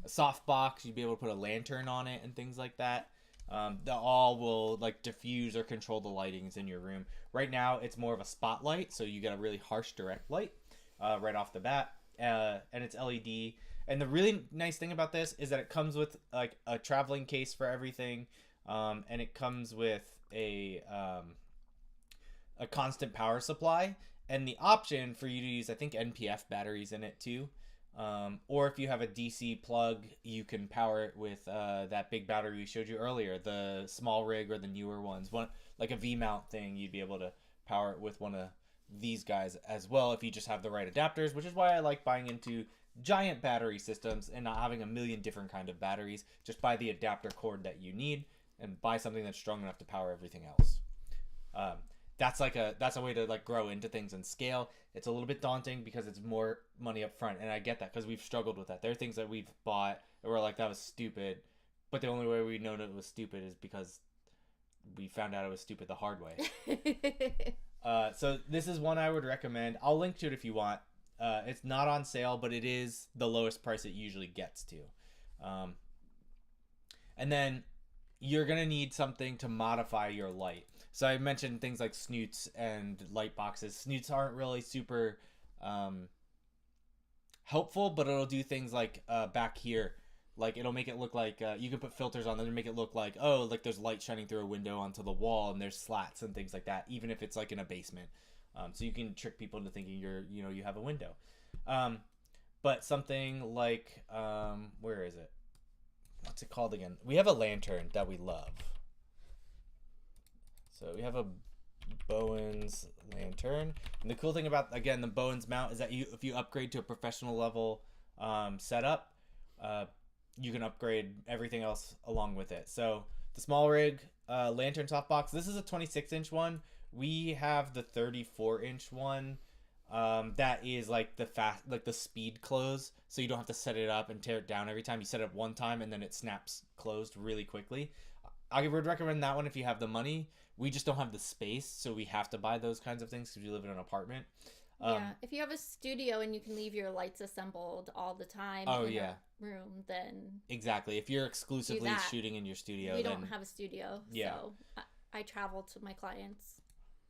soft box. You'd be able to put a lantern on it and things like that. That all will like diffuse or control the lightings in your room. Right now, it's more of a spotlight, so you get a really harsh direct light right off the bat, and it's LED. And the really nice thing about this is that it comes with like a traveling case for everything, and it comes with a constant power supply and the option for you to use, I think, NPF batteries in it too. Or if you have a DC plug, you can power it with that big battery we showed you earlier, the small rig or the newer ones. One like a V-mount thing, you'd be able to power it with one of these guys as well if you just have the right adapters, which is why I like buying into giant battery systems and not having a million different kind of batteries. Just buy the adapter cord that you need and buy something that's strong enough to power everything else. That's a way to like grow into things and scale. It's a little bit daunting because it's more money up front, and I get that because we've struggled with that. There are things that we've bought and we're like, that was stupid, but the only way we know that it was stupid is because we found out it was stupid the hard way. So this is one I would recommend. I'll link to it if you want. It's not on sale, but it is the lowest price it usually gets to. And then you're gonna need something to modify your light. So I mentioned things like snoots and light boxes. Snoots aren't really super helpful, but it'll do things like back here. Like it'll make it look like you can put filters on them to make it look like, oh, like there's light shining through a window onto the wall and there's slats and things like that, even if it's like in a basement. So you can trick people into thinking you have a window. But something like, where is it? What's it called again? We have a lantern that we love. So we have a Bowens lantern. And the cool thing about, again, the Bowens mount is that if you upgrade to a professional level setup, you can upgrade everything else along with it. So the small rig lantern softbox, this is a 26-inch one. We have the 34-inch one that is like the speed close, so you don't have to set it up and tear it down every time. You set it up one time and then it snaps closed really quickly. I would recommend that one if you have the money. We just don't have the space, so we have to buy those kinds of things because we live in an apartment. Yeah, if you have a studio and you can leave your lights assembled all the time in a room, then exactly. If you're exclusively shooting in your studio, we don't have a studio. Yeah, so I travel to my clients.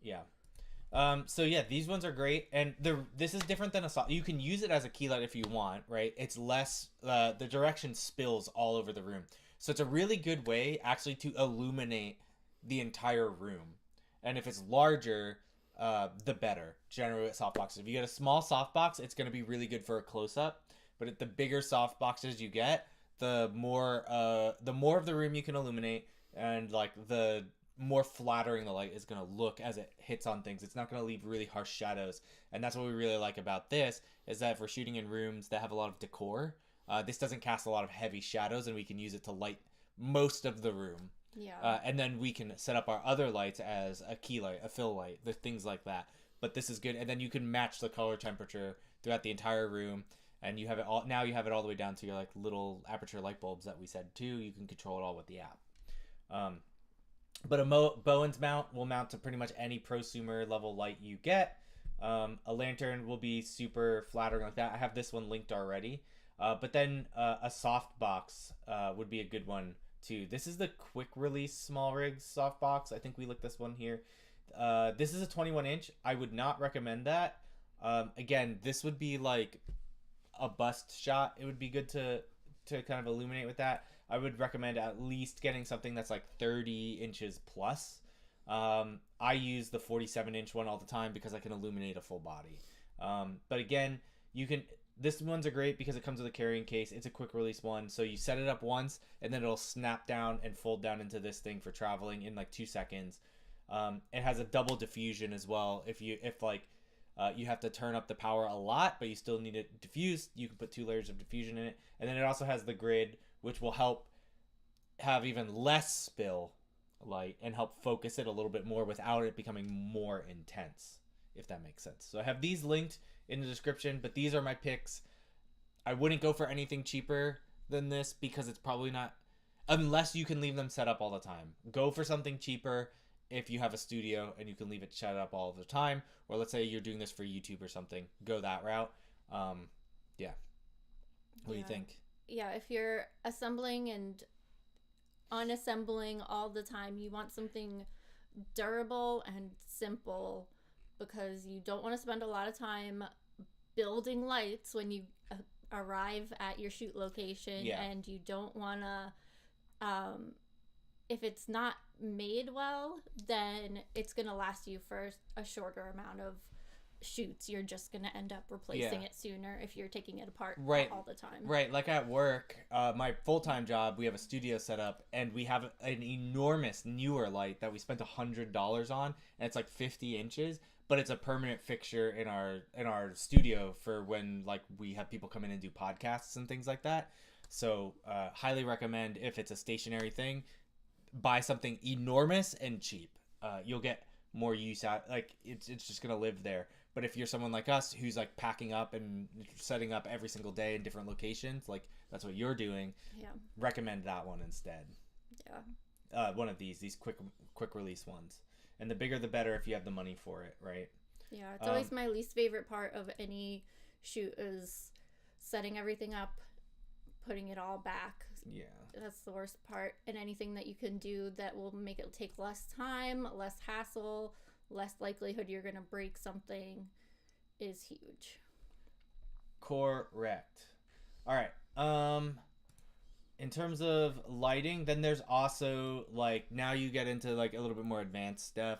Yeah. So yeah, these ones are great, and this is different than you can use it as a key light if you want, right? It's less the direction spills all over the room, so it's a really good way actually to illuminate the entire room. And if it's larger, the better. Generally with softboxes, if you get a small softbox, it's going to be really good for a close-up. But at the bigger softboxes you get, the more of the room you can illuminate, and like the more flattering the light is going to look as it hits on things. It's not going to leave really harsh shadows. And that's what we really like about this, is that if we're shooting in rooms that have a lot of decor, this doesn't cast a lot of heavy shadows, and we can use it to light most of the room. Yeah. And then we can set up our other lights as a key light, a fill light, the things like that. But this is good. And then you can match the color temperature throughout the entire room. And you have it all, now you have it all the way down to your like little aperture light bulbs that we said too. You can control it all with the app. But a Bowens mount will mount to pretty much any prosumer level light you get. A lantern will be super flattering like that. I have this one linked already. But then a soft box would be a good one too. This is the quick release small rig soft box. I think we looked this one here. This is a 21-inch. I would not recommend that. Again, this would be like a bust shot. It would be good to kind of illuminate with that. I would recommend at least getting something that's like 30 inches plus. I use the 47-inch one all the time because I can illuminate a full body. But again, this one's a great because it comes with a carrying case. It's a quick release one, so you set it up once and then it'll snap down and fold down into this thing for traveling in like 2 seconds. It has a double diffusion as well. If you have to turn up the power a lot, but you still need it diffused, you can put 2 layers of diffusion in it. And then it also has the grid, which will help have even less spill light and help focus it a little bit more without it becoming more intense, if that makes sense. So I have these linked in the description, but these are my picks. I wouldn't go for anything cheaper than this because it's probably not, unless you can leave them set up all the time. Go for something cheaper if you have a studio and you can leave it set up all the time, or let's say you're doing this for YouTube or something, go that route. Yeah. What do you think? Yeah, if you're assembling and unassembling all the time, you want something durable and simple because you don't want to spend a lot of time building lights when you arrive at your shoot location, and you don't want to if it's not made well, then it's going to last you for a shorter amount of shoots. You're just going to end up replacing it sooner if you're taking it apart all the time. Right. Like at work, my full-time job, we have a studio set up and we have an enormous newer light that we spent $100 on, and it's like 50 inches, but it's a permanent fixture in our studio for when like we have people come in and do podcasts and things like that. So highly recommend, if it's a stationary thing, buy something enormous and cheap. You'll get more use out. Like it's just gonna live there. But if you're someone like us who's like packing up and setting up every single day in different locations, like that's what you're doing, recommend that one instead. One of these quick release ones, and the bigger the better if you have the money for it, right? Yeah, it's always my least favorite part of any shoot is setting everything up, putting it all back. Yeah. That's the worst part. And anything that you can do that will make it take less time, less hassle, less likelihood you're going to break something is huge. Correct. All right. In terms of lighting, then there's also like, now you get into like a little bit more advanced stuff.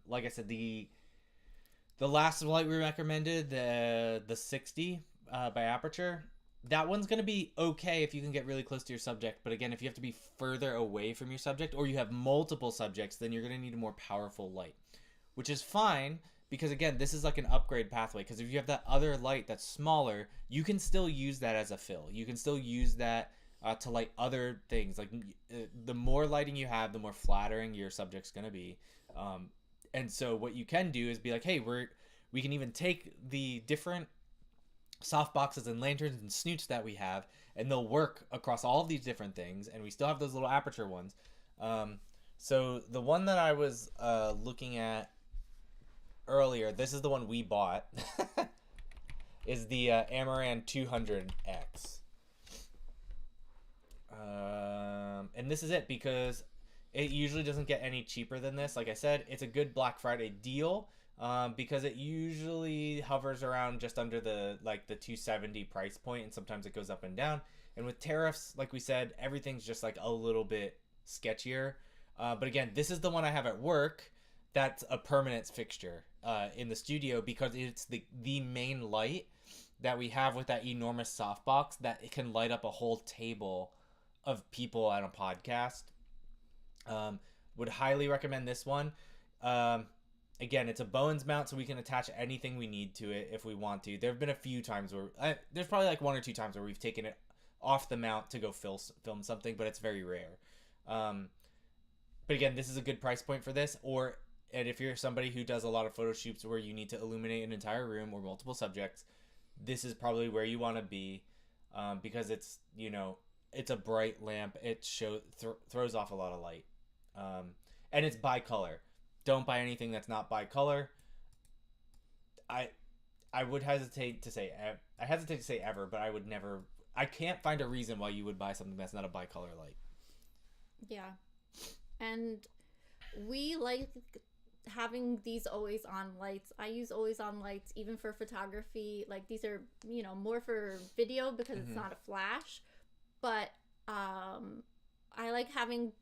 Like I said, the last light we recommended, the 60 by Aputure, that one's going to be okay if you can get really close to your subject. But again, if you have to be further away from your subject, or you have multiple subjects, then you're going to need a more powerful light, which is fine because, again, this is like an upgrade pathway. Because if you have that other light that's smaller, you can still use that as a fill. You can still use that to light other things. Like the more lighting you have, the more flattering your subject's going to be. And so what you can do is be like, hey, we can even take the different soft boxes and lanterns and snoots that we have, and they'll work across all of these different things, and we still have those little Aputure ones. So the one that I was looking at earlier, this is the one we bought, is the Amaran 200X. And this is it because it usually doesn't get any cheaper than this. Like I said, it's a good Black Friday deal. Because it usually hovers around just under the 270 price point, and sometimes it goes up and down. And with tariffs, like we said, everything's just like a little bit sketchier. But again, this is the one I have at work. That's a permanent fixture in the studio because it's the main light that we have with that enormous softbox that it can light up a whole table of people on a podcast. Would highly recommend this one. Again, it's a Bowens mount, so we can attach anything we need to it if we want to. There have been a few times where there's probably like 1 or 2 times where we've taken it off the mount to go film something, but it's very rare. But again, this is a good price point for this. And if you're somebody who does a lot of photo shoots where you need to illuminate an entire room or multiple subjects, this is probably where you want to be, because it's a bright lamp. It throws off a lot of light, and it's bicolor. Don't buy anything that's not bicolor. I would hesitate to say ever, but I would never. I can't find a reason why you would buy something that's not a bicolor light. Yeah, and we like having these always on lights. I use always on lights even for photography. Like these are more for video because it's not a flash, but I like having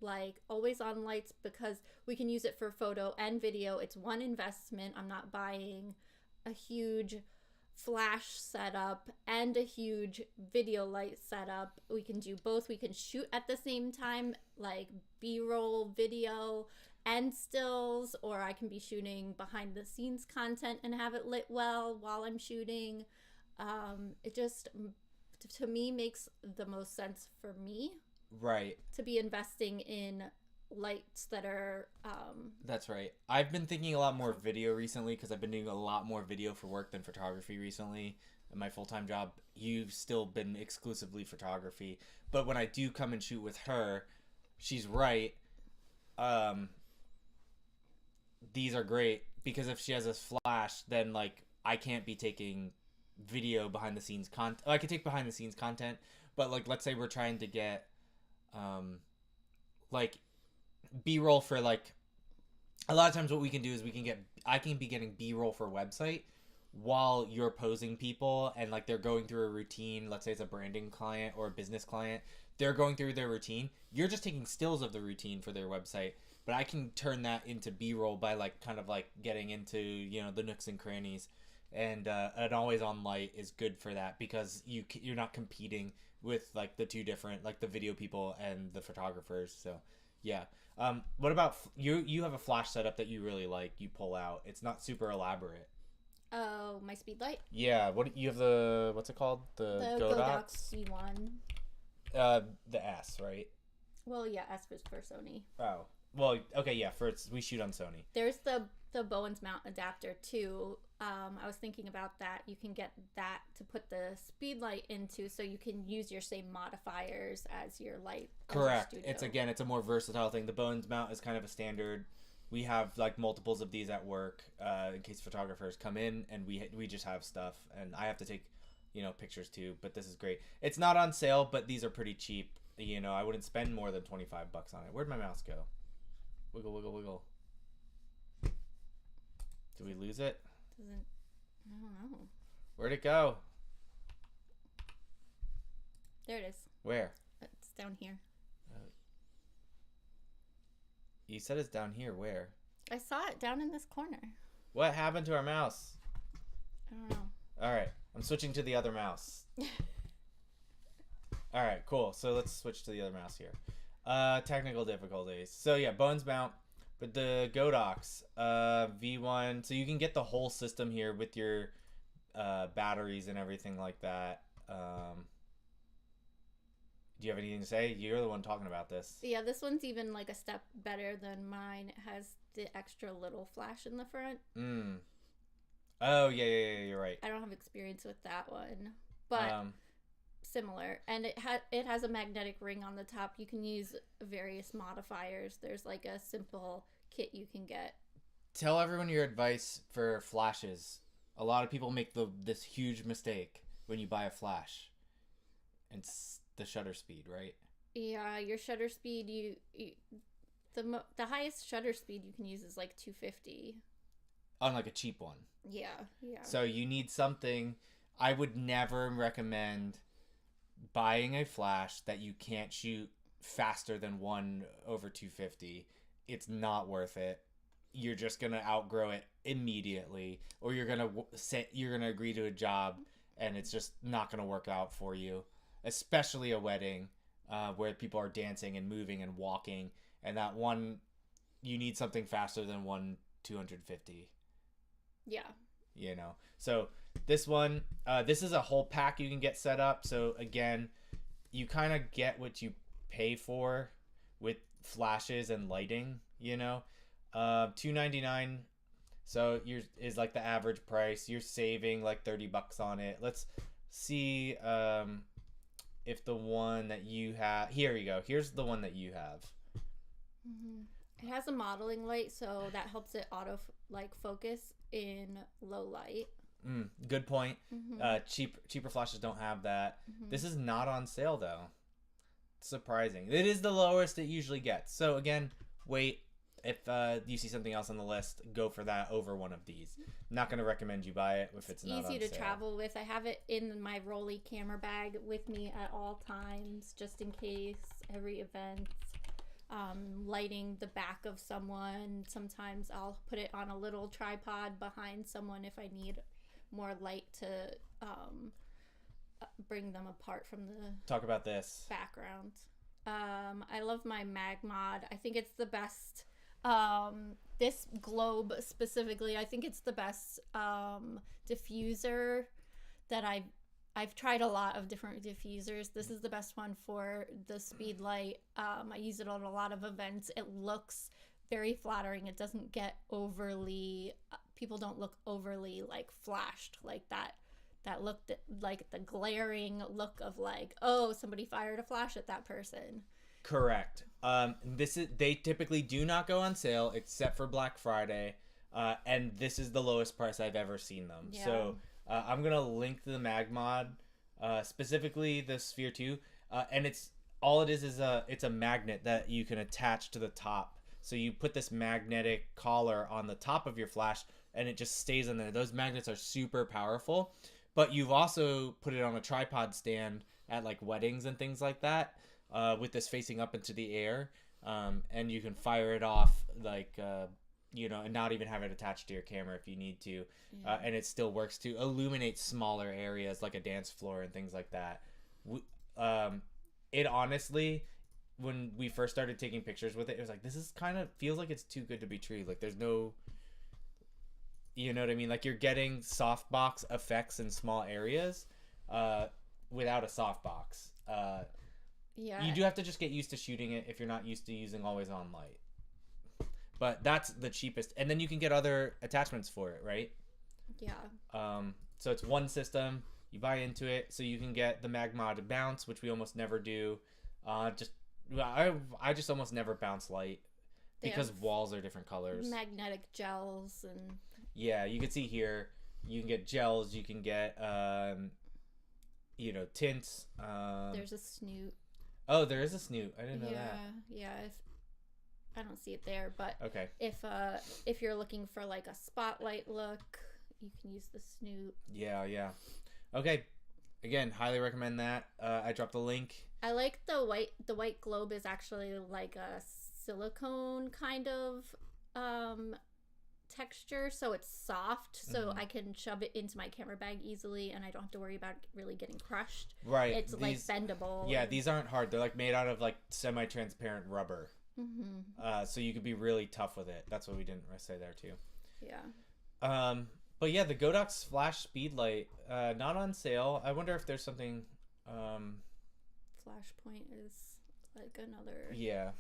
like always on lights because we can use it for photo and video. It's one investment. I'm not buying a huge flash setup and a huge video light setup. We can do both. We can shoot at the same time, like B-roll video and stills, or I can be shooting behind the scenes content and have it lit well while I'm shooting. It just, to me, makes the most sense for me. Right. To be investing in lights that are That's right. I've been thinking a lot more video recently because I've been doing a lot more video for work than photography recently. In my full-time job, you've still been exclusively photography, but when I do come and shoot with her, she's right. These are great because if she has a flash, then like I can't be taking video behind the scenes content. I could take behind the scenes content, but like let's say we're trying to get like B-roll for like a lot of times what we can do is I can be getting B-roll for website while you're posing people and like they're going through a routine. Let's say it's a branding client or a business client, they're going through their routine, you're just taking stills of the routine for their website, but I can turn that into B-roll by like kind of like getting into, you know, the nooks and crannies. And an always on light is good for that because you're not competing with like the two different, like the video people and the photographers. So yeah. What about you have a flash setup that you really like, you pull out, it's not super elaborate. Oh, my speed light. Yeah, what you have, the what's it called, the Godox C1. The S, right? Well, yeah, S was for Sony. Oh, well, okay, yeah, we shoot on Sony. There's the Bowens mount adapter too. I was thinking about that. You can get that to put the speed light into, so you can use your same modifiers as your light. Correct. It's a more versatile thing. The Bowens mount is kind of a standard. We have like multiples of these at work in case photographers come in, and we just have stuff, and I have to take, you know, pictures too. But this is great. It's not on sale, but these are pretty cheap. You know, I wouldn't spend more than $25 on it. Where'd my mouse go? Wiggle, wiggle, wiggle. Did we lose it? I don't know. Where'd it go? There it is. Where? It's down here. You said it's down here. Where? I saw it down in this corner. What happened to our mouse? I don't know. All right. I'm switching to the other mouse. All right, cool. So let's switch to the other mouse here. Technical difficulties. So yeah, Bowens mount. But the Godox V1, so you can get the whole system here with your batteries and everything like that. Do you have anything to say? You're the one talking about this. Yeah, this one's even like a step better than mine. It has the extra little flash in the front. Oh, yeah, you're right. I don't have experience with that one, but similar. And it has a magnetic ring on the top. You can use various modifiers. There's like a simple kit you can get. Tell everyone your advice for flashes. A lot of people make this huge mistake when you buy a flash. It's the shutter speed, right? Yeah, your shutter speed, the highest shutter speed you can use is like 250 on like a cheap one. Yeah. So you need something. I would never recommend buying a flash that you can't shoot faster than 1/250. It's not worth it. You're just gonna outgrow it immediately, or you're gonna agree to a job and it's just not gonna work out for you. Especially a wedding, where people are dancing and moving and walking, and that one, you need something faster than 1/250. Yeah. You know, so this one, this is a whole pack you can get set up. So again, you kind of get what you pay for with flashes and lighting. You know, $299. So is like the average price. You're saving like $30 on it. Let's see if the one that you have. Here you go. Here's the one that you have. It has a modeling light, so that helps it focus in low light. Good point. Cheaper flashes don't have that. This is not on sale though. Surprising. It is the lowest it usually gets. So again, wait. If you see something else on the list, go for that over one of these. Not going to recommend you buy it if it's not easy on to sale. travel with. I have it in my Rolly camera bag with me at all times, just in case, every event. Lighting the back of someone. Sometimes I'll put it on a little tripod behind someone if I need more light to bring them apart from the Talk about this. background. I love my Magmod. I think it's the best. This globe specifically, I think it's the best diffuser that I've tried a lot of different diffusers. This is the best one for the speed light. I use it on a lot of events. It looks very flattering. It doesn't get overly, people don't look overly like flashed like that. That looked like the glaring look of like, oh, somebody fired a flash at that person. Correct. They typically do not go on sale except for Black Friday, and this is the lowest price I've ever seen them. Yeah. So I'm gonna link the Magmod, specifically the Sphere 2, and it's a magnet that you can attach to the top. So you put this magnetic collar on the top of your flash, and it just stays in there. Those magnets are super powerful, but you've also put it on a tripod stand at like weddings and things like that. With this facing up into the air, and you can fire it off like and not even have it attached to your camera if you need to, and it still works to illuminate smaller areas like a dance floor and things like that. It honestly, when we first started taking pictures with it, it was like, this is kind of feels like it's too good to be true. Like there's no, you know what I mean? Like you're getting softbox effects in small areas without a softbox. Yeah. You do have to just get used to shooting it if you're not used to using always on light. But that's the cheapest. And then you can get other attachments for it, right? Yeah. So it's one system. You buy into it. So you can get the Magmod bounce, which we almost never do. I just almost never bounce light because walls are different colors. Magnetic gels and... Yeah, you can see here. You can get gels. You can get, tints. There's a snoot. Oh, there is a snoot. I didn't know that. Yeah. I don't see it there, but okay. If you're looking for like a spotlight look, you can use the snoot. Yeah. Okay. Again, highly recommend that. I dropped the link. I like the white globe is actually like a silicone kind of texture, so it's soft, so I can shove it into my camera bag easily and I don't have to worry about it really getting crushed. Right. It's like bendable. Yeah, these aren't hard. They're like made out of like semi-transparent rubber. So you could be really tough with it. That's what we didn't say there too. Yeah. But yeah, the Godox Flash Speedlight, not on sale. I wonder if there's something. Flashpoint is like another. Yeah.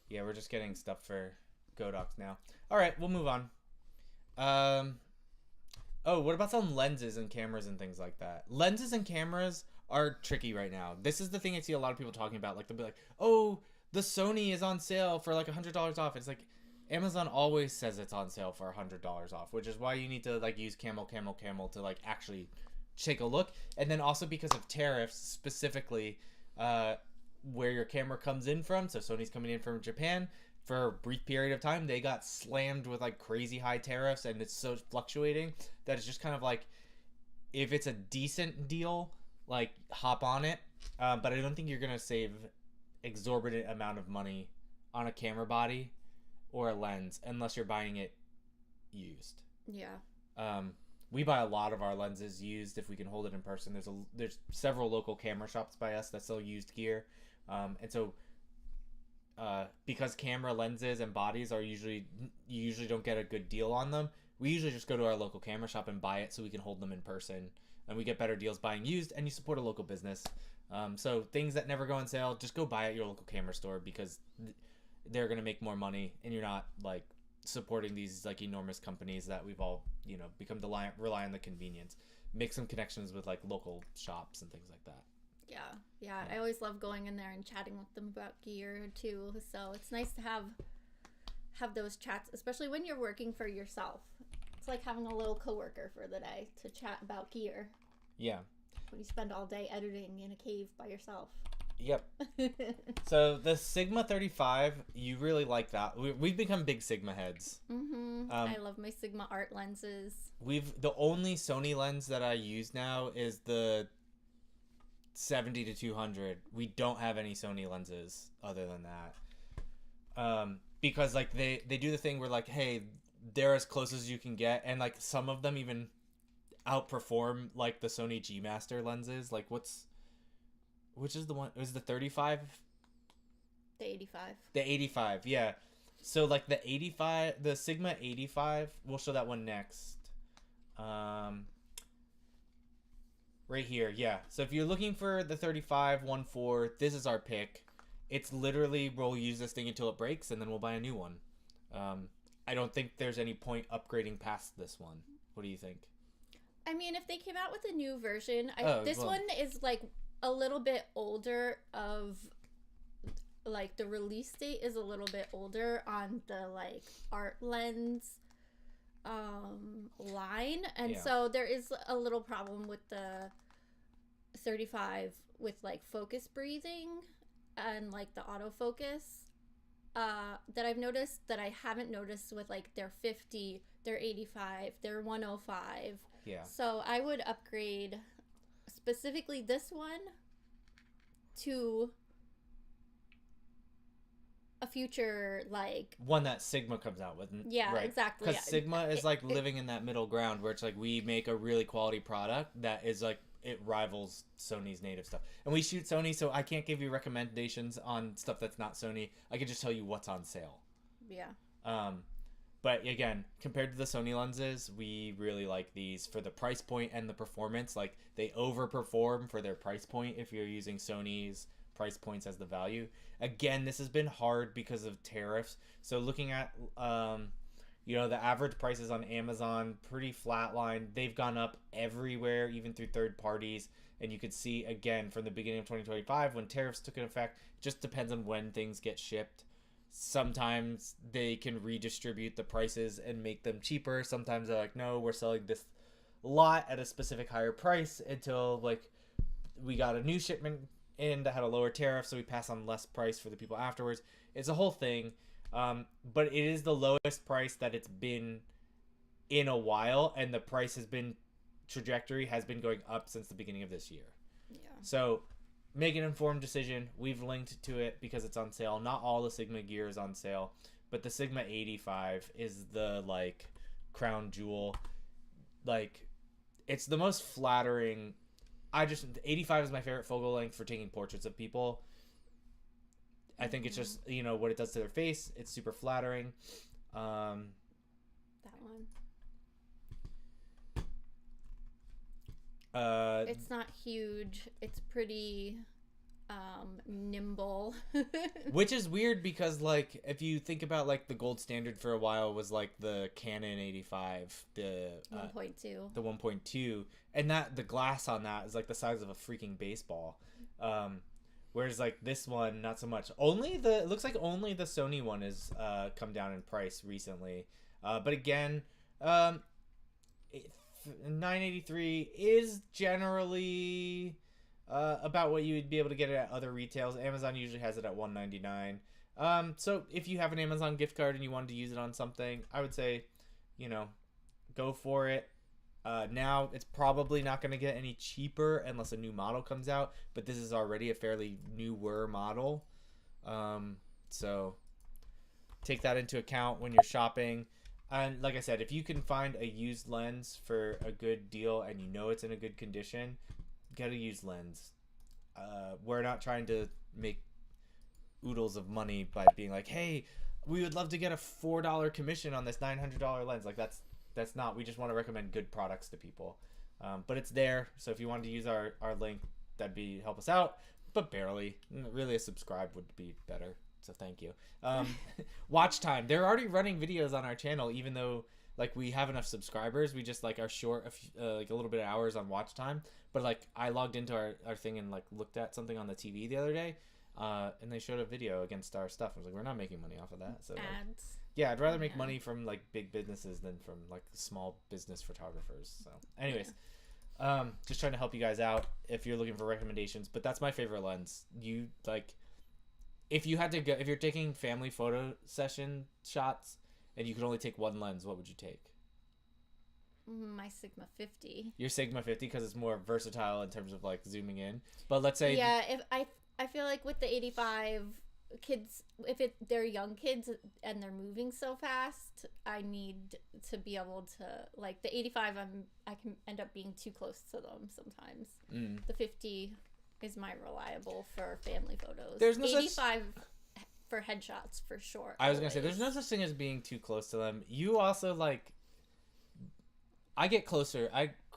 Yeah, we're just getting stuff for Godox now. All right, we'll move on. What about some lenses and cameras and things like that? Lenses and cameras are tricky right now. This is the thing I see a lot of people talking about. Like, they'll be like, oh, the Sony is on sale for like $100 off. It's like, Amazon always says it's on sale for $100 off, which is why you need to like use Camel to like actually take a look. And then also because of tariffs, specifically, where your camera comes in from. So Sony's coming in from Japan. For a brief period of time, they got slammed with like crazy high tariffs, and it's so fluctuating that it's just kind of like, if it's a decent deal, like hop on it. But I don't think you're gonna save exorbitant amount of money on a camera body or a lens unless you're buying it used. Yeah. We buy a lot of our lenses used if we can hold it in person. There's several local camera shops by us that sell used gear, and so. Because camera lenses and bodies are you usually don't get a good deal on them. We usually just go to our local camera shop and buy it so we can hold them in person, and we get better deals buying used, and you support a local business. So things that never go on sale, just go buy at your local camera store because they're gonna make more money, and you're not like supporting these like enormous companies that we've all become rely on the convenience. Make some connections with like local shops and things like that. Yeah. I always love going in there and chatting with them about gear too. So it's nice to have those chats, especially when you're working for yourself. It's like having a little coworker for the day to chat about gear. Yeah. When you spend all day editing in a cave by yourself. Yep. So the Sigma 35, you really like that. We've become big Sigma heads. I love my Sigma art lenses. The only Sony lens that I use now is the 70 to 200. We don't have any Sony lenses other than that. Because like they do the thing where like, hey, they're as close as you can get, and like some of them even outperform like the Sony G Master lenses. Like which is the one? It was the 35? The 85. The 85, yeah. So like the 85, the Sigma 85, we'll show that one next. Right here, yeah. So if you're looking for the 35 1.4, this is our pick. It's literally, we'll use this thing until it breaks, and then we'll buy a new one. I don't think there's any point upgrading past this one. What do you think? I mean, if they came out with a new version, this well, one is like a little bit older of, like, the release date is a little bit older on the like art lens line, and Yeah. so there is a little problem with the 35 with like focus breathing and like the autofocus that I've noticed that I haven't noticed with like their 50, their 85, their 105. Yeah. So I would upgrade specifically this one to a future like One that Sigma comes out with. yeah, right? exactly. Because Sigma is like living in that middle ground where it's like we make a really quality product that is like it rivals Sony's native stuff. And we shoot Sony, so I can't give you recommendations on stuff that's not Sony. I can just tell you what's on sale. Yeah. But again, compared to the Sony lenses, we really like these for the price point and the performance. Like they overperform for their price point if you're using Sony's price points as the value. Again, this has been hard because of tariffs. So looking at the average prices on Amazon, pretty flatline. They've gone up everywhere, even through third parties. And you could see, again, from the beginning of 2025, when tariffs took effect, it just depends on when things get shipped. Sometimes they can redistribute the prices and make them cheaper. Sometimes they're like, no, we're selling this lot at a specific higher price until, like, we got a new shipment in that had a lower tariff, so we pass on less price for the people afterwards. It's a whole thing. But it is the lowest price that it's been in a while, and the price has been going up since the beginning of this year. Yeah. So make an informed decision. We've linked to it because it's on sale. Not all the Sigma gear is on sale, but the Sigma 85 is the like crown jewel. Like it's the most flattering. The 85 is my favorite focal length for taking portraits of people. I think it's just, what it does to their face. It's super flattering. That one. It's not huge. It's pretty nimble. Which is weird because, like, if you think about, like, the gold standard for a while was, like, the Canon 85, the 1.2. The 1.2. And the glass on that is, like, the size of a freaking baseball. Whereas, like, this one, not so much. It looks like only the Sony one has come down in price recently. But again, 983 is generally about what you would be able to get it at other retails. Amazon usually has it at $199. So if you have an Amazon gift card and you wanted to use it on something, I would say, go for it. Now it's probably not going to get any cheaper unless a new model comes out, but this is already a fairly newer model. So take that into account when you're shopping. And like I said, if you can find a used lens for a good deal and it's in a good condition, get a used lens. We're not trying to make oodles of money by being like, hey, we would love to get a $4 commission on this $900 lens. Like that's not, we just want to recommend good products to people. But it's there. So if you wanted to use our link, that'd help us out, but barely. Really a subscribe would be better. So thank you. Watch time. They're already running videos on our channel, even though like we have enough subscribers. We just like are short like a little bit of hours on watch time. But like I logged into our thing and like looked at something on the TV the other day, and they showed a video against our stuff. I was like, we're not making money off of that. So Ads. Like, yeah, I'd rather make money from like big businesses than from like small business photographers. So anyways, Just trying to help you guys out if you're looking for recommendations. But that's my favorite lens. You like, if you had to go, if you're taking family photo session shots and you could only take one lens, what would you take? My Sigma 50. Your Sigma 50 because it's more versatile in terms of like zooming in. But let's say Yeah, if I feel like with the 85 kids, if they're young kids and they're moving so fast, I need to be able to, like, the 85 I can end up being too close to them sometimes. The 50 is my reliable for family photos. There's no 85 for headshots for sure. I was gonna say there's no such thing as being too close to them. You also like, I get closer.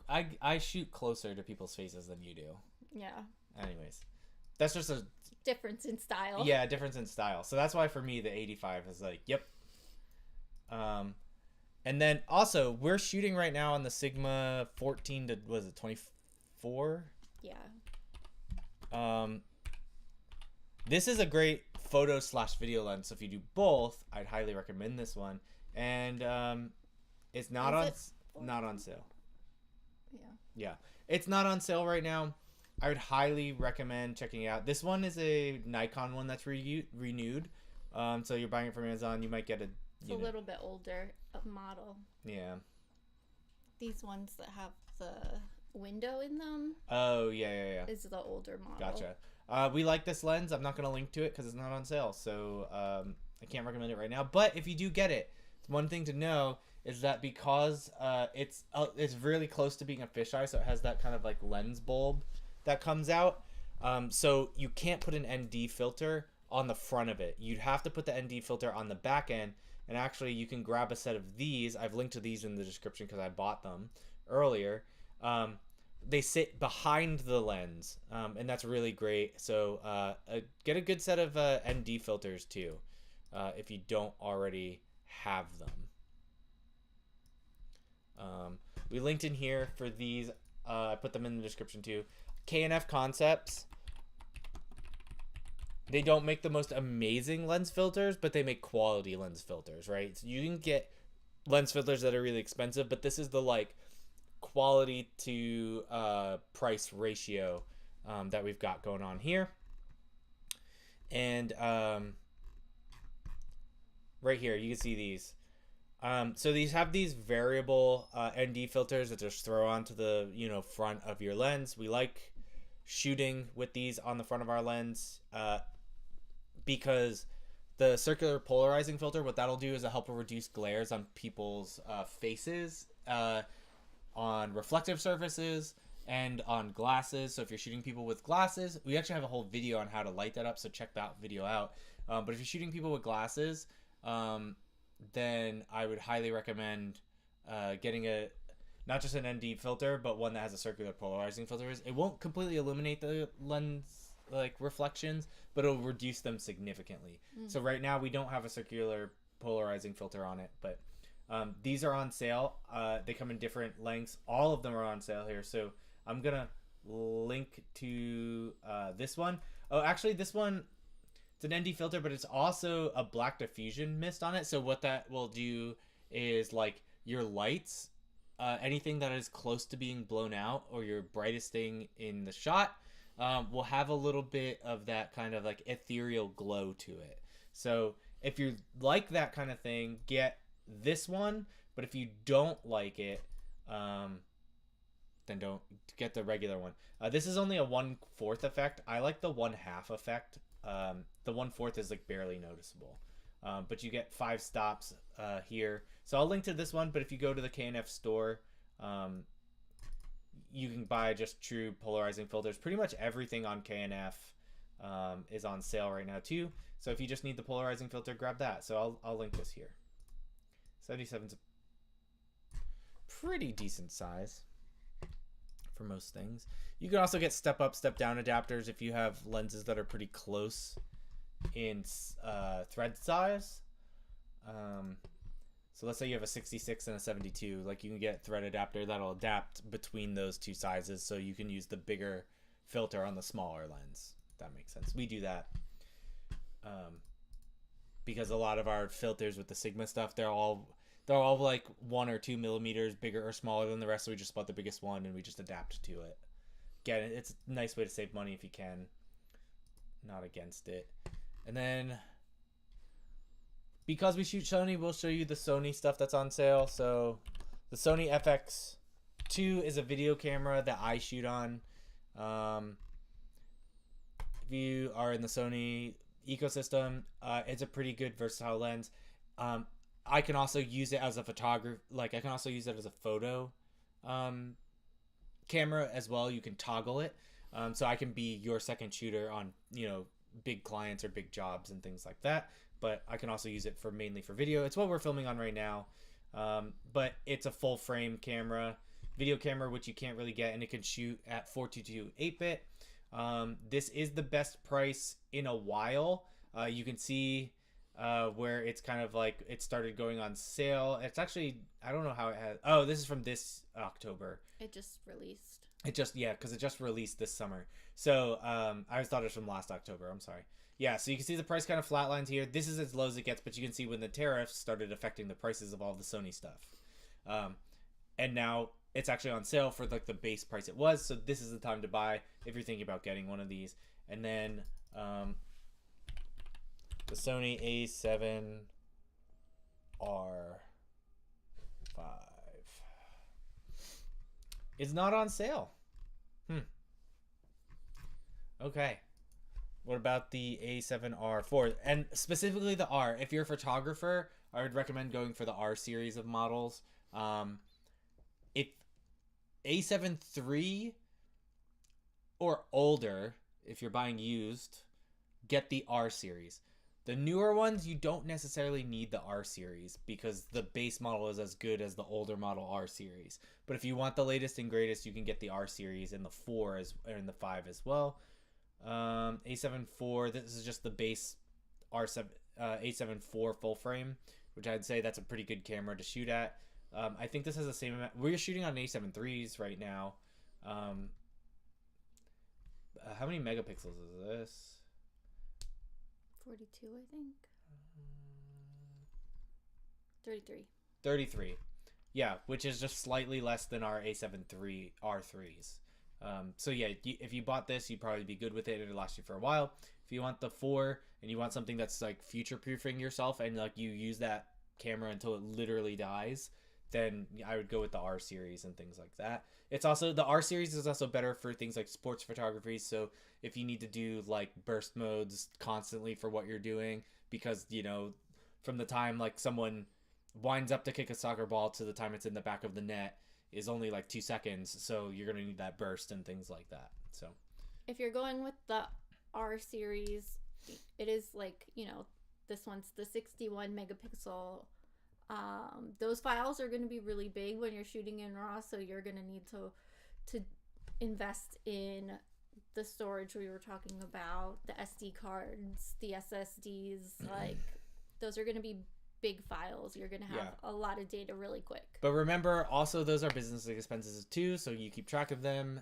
I shoot closer to people's faces than you do. Yeah. Anyways, that's just a difference in style. Yeah, difference in style. So that's why for me the 85 is like, yep. And then also we're shooting right now on the Sigma 14 to, was it 24? Yeah. This is a great photo / video lens. So if you do both, I'd highly recommend this one. And it's not not on sale. Yeah, it's not on sale right now. I would highly recommend checking it out. This one is a Nikon one that's renewed. So you're buying it from Amazon, you might get It's a little bit older model. Yeah. These ones that have the window in them. Oh, yeah. Is the older model. Gotcha. We like this lens. I'm not going to link to it because it's not on sale. So I can't recommend it right now. But if you do get it, one thing to know is that because it's really close to being a fisheye, so it has that kind of like lens bulb that comes out. So you can't put an ND filter on the front of it. You'd have to put the ND filter on the back end. And actually, you can grab a set of these. I've linked to these in the description because I bought them earlier. They sit behind the lens, and that's really great. So get a good set of ND filters too, if you don't already have them. We linked in here for these. I put them in the description too. K&F Concepts. They don't make the most amazing lens filters, but they make quality lens filters, right? So you can get lens filters that are really expensive, but this is the like quality to price ratio that we've got going on here. And right here, you can see these. So these have these variable ND filters that just throw onto the front of your lens. We like shooting with these on the front of our lens because the circular polarizing filter, what that'll do is it'll help reduce glares on people's faces, on reflective surfaces, and on glasses. So if you're shooting people with glasses, we actually have a whole video on how to light that up, so check that video out. But if you're shooting people with glasses, then I would highly recommend getting not just an ND filter, but one that has a circular polarizing filter. It won't completely eliminate the lens like reflections, but it'll reduce them significantly. So right now we don't have a circular polarizing filter on it, but these are on sale. They come in different lengths. All of them are on sale here. So I'm gonna link to this one. Oh, actually, this one, it's an ND filter, but it's also a black diffusion mist on it. So what that will do is like your lights, anything that is close to being blown out or your brightest thing in the shot, will have a little bit of that kind of like ethereal glow to it. So if you like that kind of thing, get this one. But if you don't like it, then don't get the regular one. This is only a 1/4 effect. I like the 1/2 effect. The 1/4 is like barely noticeable, but you get 5 stops here. So I'll link to this one, but if you go to the K&F store, you can buy just true polarizing filters. Pretty much everything on K&F is on sale right now too. So if you just need the polarizing filter, grab that. So I'll link this here. 77's a pretty decent size for most things. You can also get step up, step down adapters if you have lenses that are pretty close in thread size. So let's say you have a 66 and a 72, like you can get a thread adapter that'll adapt between those two sizes, so you can use the bigger filter on the smaller lens. If that makes sense. We do that because a lot of our filters with the Sigma stuff, they're They're all like 1 or 2 millimeters bigger or smaller than the rest, so we just bought the biggest one and we just adapt to it. Again, it's a nice way to save money if you can. Not against it. And then, because we shoot Sony, we'll show you the Sony stuff that's on sale. So the Sony FX2 is a video camera that I shoot on. If you are in the Sony ecosystem, it's a pretty good versatile lens. I can also use it as a photographer. Like, I can also use it as a photo camera as well. You can toggle it. So I can be your second shooter on, big clients or big jobs and things like that. But I can also use it for mainly for video. It's what we're filming on right now. But it's a full frame camera, video camera, which you can't really get, and it can shoot at 422 8-bit. This is the best price in a while. You can see where it's kind of like it started going on sale. It's actually, I don't know how it has. Oh, this is from this October. It just released. Because it just released this summer. So I always thought it was from last October. I'm sorry. Yeah, so you can see the price kind of flatlines here. This is as low as it gets, but you can see when the tariffs started affecting the prices of all the Sony stuff. And now it's actually on sale for like the base price it was. So this is the time to buy if you're thinking about getting one of these. And then the Sony A7R5 is not on sale. Okay. What about the A7R4? And specifically the R. If you're a photographer, I would recommend going for the R series of models. If A7 III or older, if you're buying used, get the R series. The newer ones, you don't necessarily need the R series because the base model is as good as the older model R series. But if you want the latest and greatest, you can get the R series and the 4 and the 5 as well. A7 IV, this is just the base A7 IV full frame, which I'd say that's a pretty good camera to shoot at. I think this has the same amount. We're shooting on A7 IIIs right now. How many megapixels is this? 42, I think. 33. 33. Yeah, which is just slightly less than our A7 III R3s. So yeah, if you bought this, you'd probably be good with it. It'll last you for a while. If you want the 4 and you want something that's like future-proofing yourself and like you use that camera until it literally dies, then I would go with the R series and things like that. It's also, the R series is also better for things like sports photography. So if you need to do like burst modes constantly for what you're doing, because, from the time like someone winds up to kick a soccer ball to the time it's in the back of the net is only like 2 seconds. So you're going to need that burst and things like that. So if you're going with the R series, it is like, this one's the 61 megapixel. Those files are going to be really big when you're shooting in RAW, so you're going to need to invest in the storage we were talking about, the SD cards, the SSDs. Like, those are going to be big files. You're going to have a lot of data really quick. But remember, also, those are business expenses too, so you keep track of them.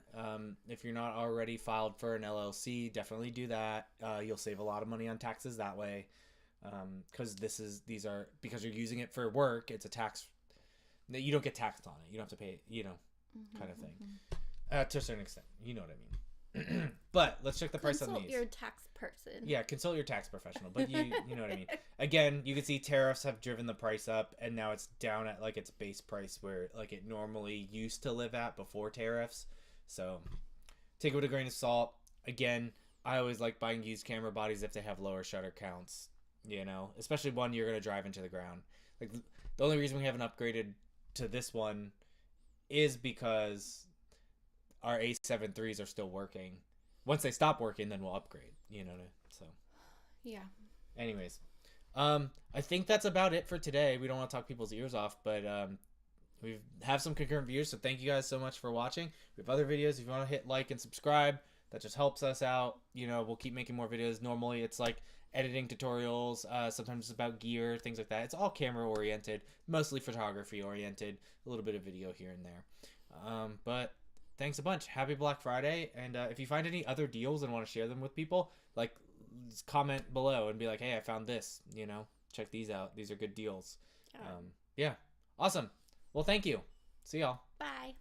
If you're not already filed for an LLC, definitely do that. You'll save a lot of money on taxes that way. Because because you're using it for work, it's a tax that you don't get taxed on it. You don't have to pay, kind of thing. To a certain extent, you know what I mean. But let's check the price on these. Consult your tax person. Yeah, consult your tax professional. But you know what I mean. Again, you can see tariffs have driven the price up, and now it's down at like its base price where like it normally used to live at before tariffs. So take it with a grain of salt. Again, I always like buying used camera bodies if they have lower shutter counts. Especially one you're going to drive into the ground. Like, the only reason we haven't upgraded to this one is because our A7 IIIs are still working. Once they stop working, then we'll upgrade, so. Yeah. Anyways, I think that's about it for today. We don't want to talk people's ears off, but we have some concurrent views, so thank you guys so much for watching. We have other videos. If you want to hit like and subscribe, that just helps us out. We'll keep making more videos. Normally, it's like editing tutorials, sometimes it's about gear, things like that. It's all camera oriented, mostly photography oriented, a little bit of video here and there. But thanks a bunch. Happy Black Friday. And if you find any other deals and want to share them with people, like, just comment below and be like, hey, I found this, check these out. These are good deals. Yeah. Awesome. Well, thank you. See y'all. Bye.